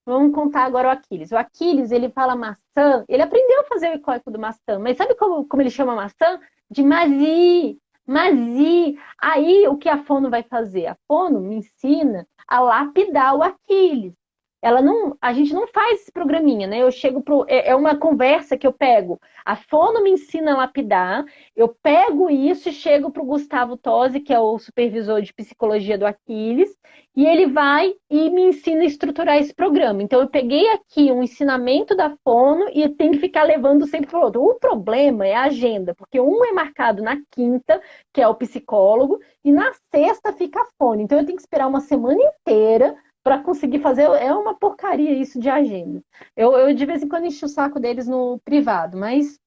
Vamos contar agora o Aquiles. O Aquiles, ele fala maçã, ele aprendeu a fazer o ecoico do maçã, mas sabe como ele chama maçã? De mazi, mazi. Aí, o que a fono vai fazer? A fono me ensina a lapidar o Aquiles. Ela não, a gente não faz esse programinha, né? Eu chego pro, é uma conversa que eu pego. A fono me ensina a lapidar, eu pego isso e chego para o Gustavo Tosi, que é o supervisor de psicologia do Aquiles, e ele vai e me ensina a estruturar esse programa. Então, eu peguei aqui um ensinamento da fono e eu tenho que ficar levando sempre para o outro. O problema é a agenda, porque um é marcado na quinta, que é o psicólogo, e na sexta fica a fono. Então, eu tenho que esperar uma semana inteira para conseguir fazer. É uma porcaria isso de agenda. Eu de vez em quando encho o saco deles no privado, mas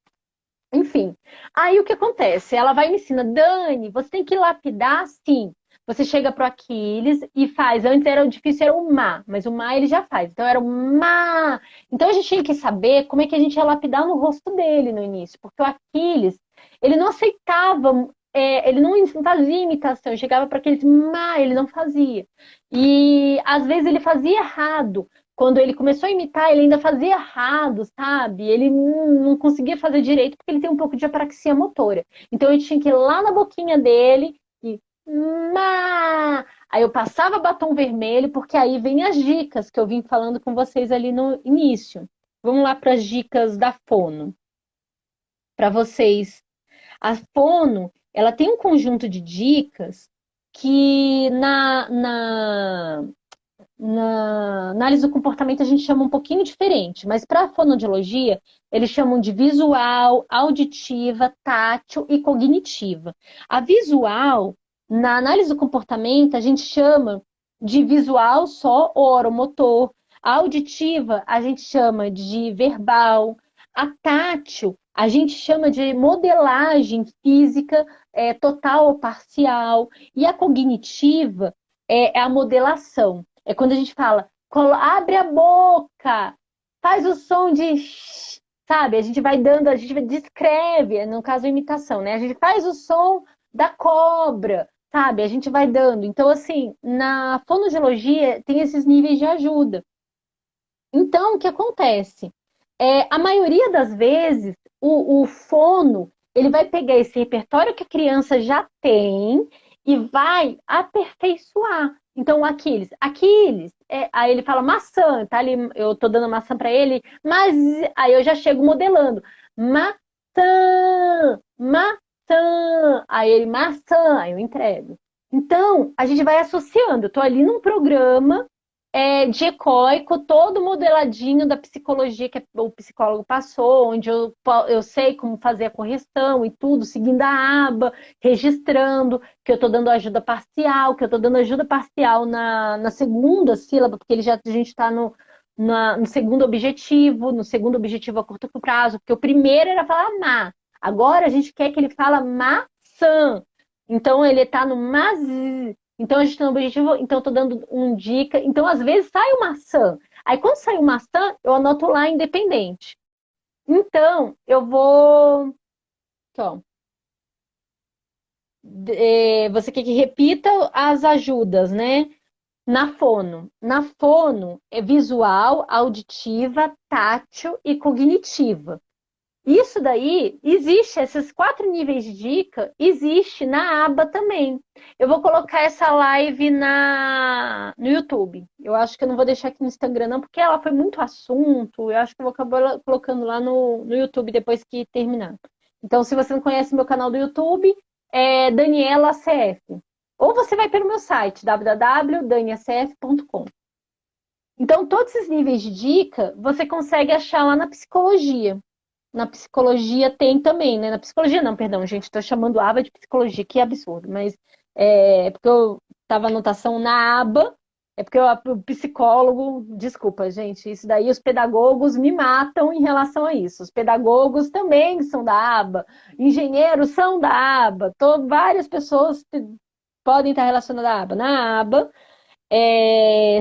enfim. Aí o que acontece? Ela vai e me ensina, Dani, você tem que lapidar sim. Você chega pro Aquiles e faz. Antes era o difícil, era o má, mas o má ele já faz. Então era o má. Então a gente tinha que saber como é que a gente ia lapidar no rosto dele no início, porque o Aquiles, ele não aceitava, ele não fazia imitação, chegava para aqueles má, ele não fazia. E às vezes ele fazia errado. Quando ele começou a imitar, ele ainda fazia errado, sabe? Ele não conseguia fazer direito porque ele tem um pouco de apraxia motora. Então eu tinha que ir lá na boquinha dele e má! Aí eu passava batom vermelho, porque aí vem as dicas que eu vim falando com vocês ali no início. Vamos lá para as dicas da fono. Para vocês, a fono, ela tem um conjunto de dicas que na análise do comportamento a gente chama um pouquinho diferente, mas para a fonoaudiologia eles chamam de visual, auditiva, tátil e cognitiva. A visual, na análise do comportamento, a gente chama de visual só oromotor. A auditiva a gente chama de verbal. A tátil a gente chama de modelagem física total ou parcial. E a cognitiva é a modelação. É quando a gente fala, abre a boca, faz o som de, sabe? A gente vai dando, a gente descreve, no caso a imitação, né? A gente faz o som da cobra, sabe? A gente vai dando. Então, assim, na fonoaudiologia tem esses níveis de ajuda. Então, o que acontece? A maioria das vezes, o fono, ele vai pegar esse repertório que a criança já tem e vai aperfeiçoar. Então, Aquiles, aí ele fala maçã, tá ali, eu tô dando maçã para ele, mas aí eu já chego modelando. Maçã, maçã, aí ele maçã, aí eu entrego. Então, a gente vai associando. Eu tô ali num programa de ecoico, todo modeladinho da psicologia que o psicólogo passou, onde eu sei como fazer a correção e tudo, seguindo a aba, registrando que eu estou dando ajuda parcial, que eu estou dando ajuda parcial na segunda sílaba, porque a gente está no segundo objetivo a curto prazo, porque o primeiro era falar má, agora a gente quer que ele fala maçã, então ele está no mas. Então a gente tem um objetivo, então eu tô dando uma dica. Então, às vezes, sai uma maçã. Aí, quando sai uma maçã, eu anoto lá independente. Então, eu vou. Aqui, ó. Você quer que repita as ajudas, né? Na fono. Na fono é visual, auditiva, tátil e cognitiva. Isso daí, existe, esses 4 níveis de dica, existe na aba também. Eu vou colocar essa live no YouTube. Eu acho que eu não vou deixar aqui no Instagram, não, porque ela foi muito assunto. Eu acho que eu vou acabar colocando lá no YouTube depois que terminar. Então, se você não conhece meu canal do YouTube, é Daniela CF. Ou você vai pelo meu site, www.daniacf.com. Então, todos esses níveis de dica, você consegue achar lá na psicologia. Na psicologia tem também, né? Na psicologia não, perdão, gente, estou chamando a aba de psicologia, que absurdo, mas é porque eu estava anotação na aba, é porque o psicólogo, desculpa, gente, isso daí os pedagogos me matam em relação a isso. Os pedagogos também são da aba, engenheiros são da aba, várias pessoas podem estar relacionadas à aba. Na aba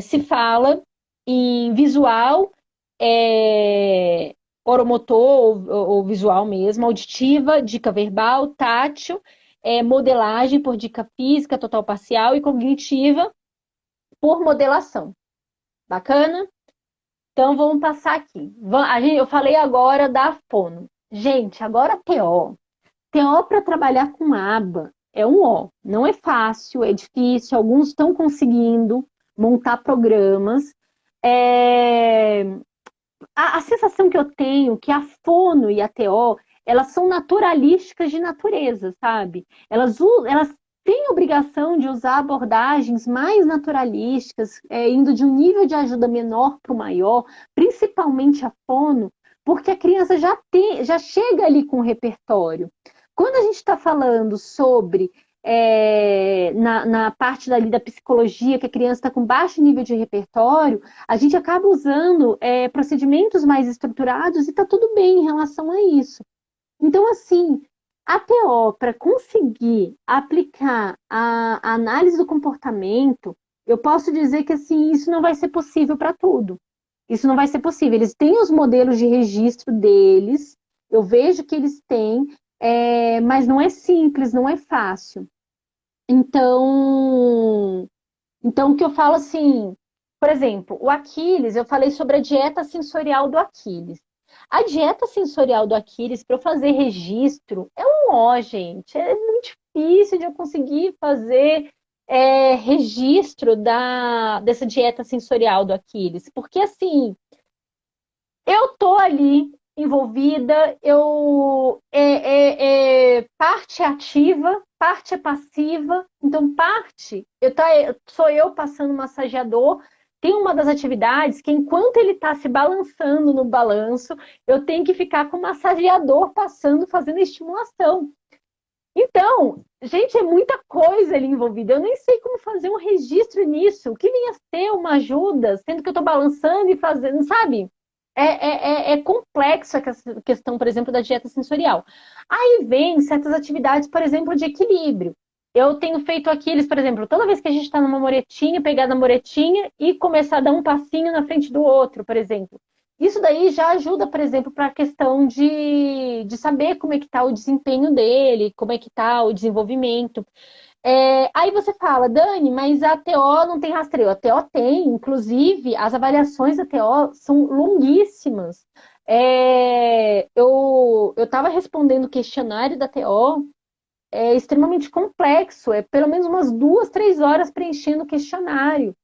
se fala em visual, é, oromotor ou visual mesmo, auditiva, dica verbal, tátil, modelagem por dica física, total parcial e cognitiva por modelação. Bacana? Então vamos passar aqui. Eu falei agora da fono. Gente, agora TO. TO para trabalhar com aba é um O. Não é fácil, é difícil. Alguns estão conseguindo montar programas. É, a sensação que eu tenho é que a fono e a TO, elas são naturalísticas de natureza, sabe? Elas têm obrigação de usar abordagens mais naturalísticas, indo de um nível de ajuda menor para o maior, principalmente a fono, porque a criança já chega ali com o repertório. Quando a gente está falando sobre na parte da psicologia, que a criança está com baixo nível de repertório, a gente acaba usando procedimentos mais estruturados e está tudo bem em relação a isso. Então, assim, a TO, para conseguir aplicar a análise do comportamento, eu posso dizer que assim, isso não vai ser possível para tudo. Isso não vai ser possível. Eles têm os modelos de registro deles, eu vejo que eles têm, mas não é simples, não é fácil. Então, o que eu falo assim, por exemplo, o Aquiles, eu falei sobre a dieta sensorial do Aquiles. A dieta sensorial do Aquiles, para eu fazer registro, é um ó, gente. É muito difícil de eu conseguir fazer registro dessa dieta sensorial do Aquiles. Porque, assim, eu tô ali envolvida, parte é ativa, parte é passiva, então parte sou eu passando massageador. Tem uma das atividades que enquanto ele está se balançando no balanço, eu tenho que ficar com o massageador passando, fazendo estimulação. Então, gente, é muita coisa ali envolvida. Eu nem sei como fazer um registro nisso. O que vinha ser uma ajuda, sendo que eu estou balançando e fazendo, sabe? É complexo a questão, por exemplo, da dieta sensorial. Aí vem certas atividades, por exemplo, de equilíbrio. Eu tenho feito aqueles, por exemplo, toda vez que a gente está numa muretinha, pegar na muretinha e começar a dar um passinho na frente do outro, por exemplo. Isso daí já ajuda, por exemplo, para a questão de saber como é que está o desempenho dele, como é que está o desenvolvimento. Aí você fala, Dani, mas a TO não tem rastreio. A TO tem, inclusive, as avaliações da TO são longuíssimas. Eu estava respondendo o questionário da TO, é extremamente complexo, pelo menos umas 2, 3 horas preenchendo o questionário.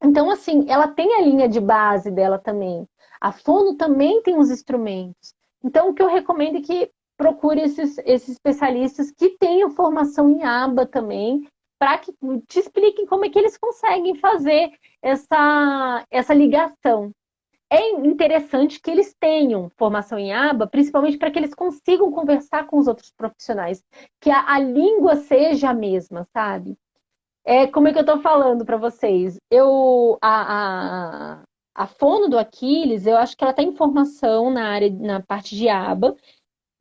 Então, assim, ela tem a linha de base dela também. A fono também tem os instrumentos. Então, o que eu recomendo é que procure esses especialistas que tenham formação em aba também, para que te expliquem como é que eles conseguem fazer essa ligação. É interessante que eles tenham formação em aba, principalmente para que eles consigam conversar com os outros profissionais, que a língua seja a mesma, sabe? Como é que eu estou falando para vocês? A fono do Aquiles, eu acho que ela tem informação na parte de aba,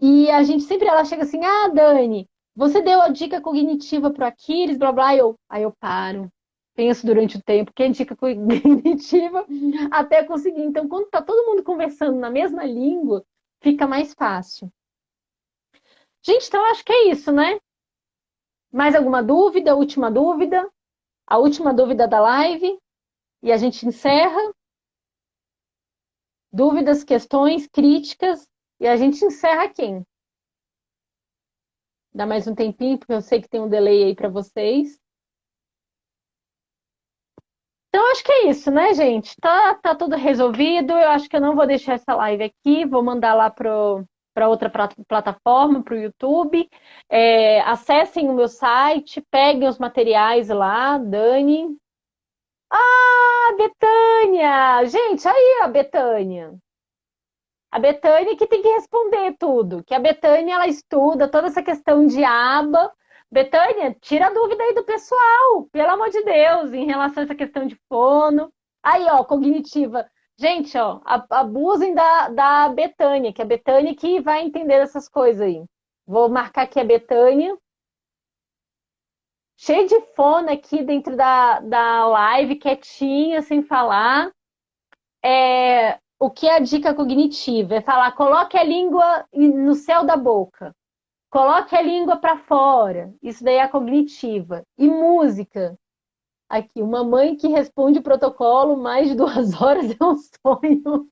e a gente sempre ela chega assim, Dani, você deu a dica cognitiva para o Aquiles, blá blá, aí eu paro, penso durante o tempo, que é dica cognitiva, até conseguir. Então, quando está todo mundo conversando na mesma língua, fica mais fácil. Gente, então eu acho que é isso, né? Mais alguma dúvida? Última dúvida? A última dúvida da live? E a gente encerra. Dúvidas, questões, críticas? E a gente encerra aqui. Dá mais um tempinho, porque eu sei que tem um delay aí para vocês. Então, acho que é isso, né, gente? Tá tudo resolvido. Eu acho que eu não vou deixar essa live aqui. Vou mandar lá para outra plataforma, para o YouTube. Acessem o meu site, peguem os materiais lá, Dani. Ah, Betânia! Gente, aí a Betânia. A Betânia que tem que responder tudo. Que a Betânia, ela estuda toda essa questão de aba. Betânia, tira a dúvida aí do pessoal, pelo amor de Deus, em relação a essa questão de fono. Aí, ó, cognitiva. Gente, ó, abusem da Betânia, que é a Betânia que vai entender essas coisas aí. Vou marcar aqui a Betânia. Cheio de fono aqui dentro da live, quietinha, sem falar. O que é a dica cognitiva? É falar, coloque a língua no céu da boca. Coloque a língua para fora. Isso daí é a cognitiva. E música. Aqui, uma mãe que responde o protocolo mais de 2 horas é um sonho.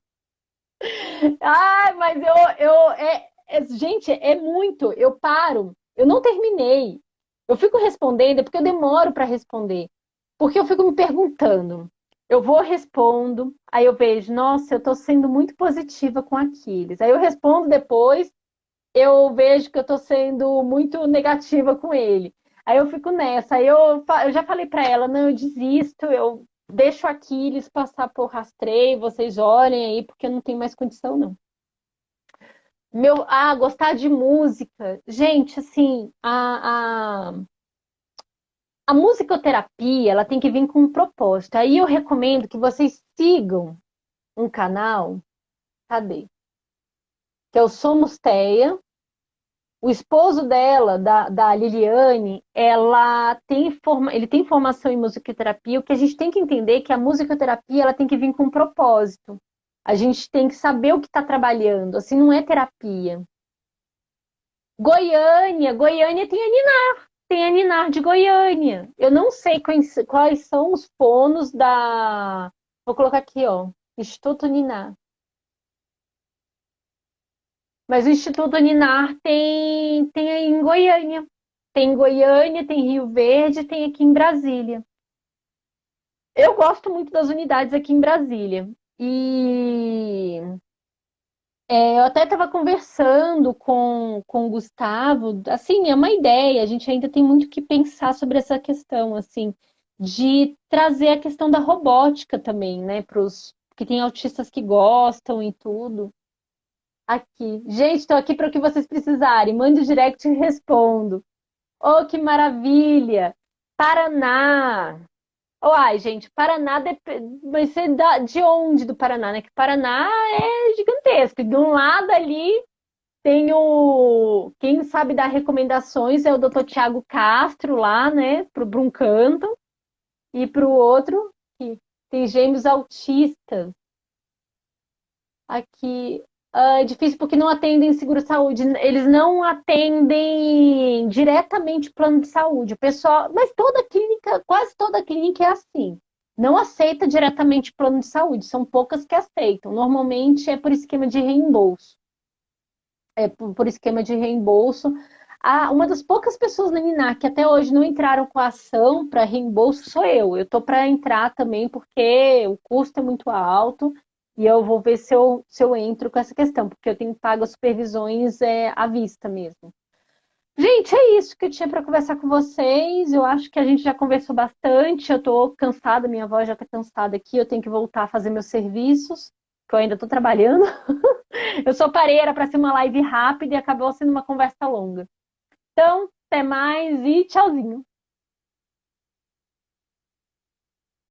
Ai, mas gente, é muito. Eu paro. Eu não terminei. Eu fico respondendo, é porque eu demoro para responder. Porque eu fico me perguntando. Eu vou, respondo, aí eu vejo, nossa, eu estou sendo muito positiva com Aquiles. Aí eu respondo depois, eu vejo que eu estou sendo muito negativa com ele. Aí eu fico nessa. Aí eu já falei para ela, não, eu desisto, eu deixo o Aquiles passar por rastreio, vocês olhem aí, porque eu não tenho mais condição, não. Gostar de música. Gente, assim, a musicoterapia, ela tem que vir com um propósito. Aí eu recomendo que vocês sigam um canal, cadê? Que é o Somos Teia. O esposo dela, da Liliane, ele tem formação em musicoterapia. O que a gente tem que entender é que a musicoterapia ela tem que vir com um propósito. A gente tem que saber o que está trabalhando. Assim, não é terapia. Goiânia tem a Ninar de Goiânia. Eu não sei quais são os fonos da. Vou colocar aqui, ó. Instituto Ninar. Mas o Instituto Ninar tem aí em Goiânia. Tem em Goiânia, tem em Rio Verde, tem aqui em Brasília. Eu gosto muito das unidades aqui em Brasília. E eu até estava conversando com o Gustavo, assim, é uma ideia, a gente ainda tem muito que pensar sobre essa questão, assim, de trazer a questão da robótica também, né, que tem autistas que gostam e tudo. Aqui. Gente, estou aqui para o que vocês precisarem. Mande o direct e respondo. Oh, que maravilha! Paraná! Oh, ai, gente, Paraná vai ser de onde do Paraná, né? Que Paraná é gigantesco. De um lado ali tem quem sabe dar recomendações é o Dr. Tiago Castro lá, né? Pro Bruncanto. E pro outro, que tem gêmeos autistas. Aqui. É difícil porque não atendem seguro-saúde. Eles não atendem diretamente o plano de saúde. O pessoal, mas toda clínica, quase toda clínica é assim. Não aceita diretamente o plano de saúde. São poucas que aceitam. Normalmente é por esquema de reembolso. É por esquema de reembolso. Uma das poucas pessoas na Ninar que até hoje não entraram com a ação para reembolso sou eu. Eu estou para entrar também porque o custo é muito alto e eu vou ver se eu entro com essa questão, porque eu tenho pago as supervisões à vista mesmo. Gente, é isso que eu tinha para conversar com vocês. Eu acho que a gente já conversou bastante. Eu estou cansada, minha voz já está cansada aqui. Eu tenho que voltar a fazer meus serviços, que eu ainda estou trabalhando. Eu só parei, era para ser uma live rápida e acabou sendo uma conversa longa. Então, até mais e tchauzinho.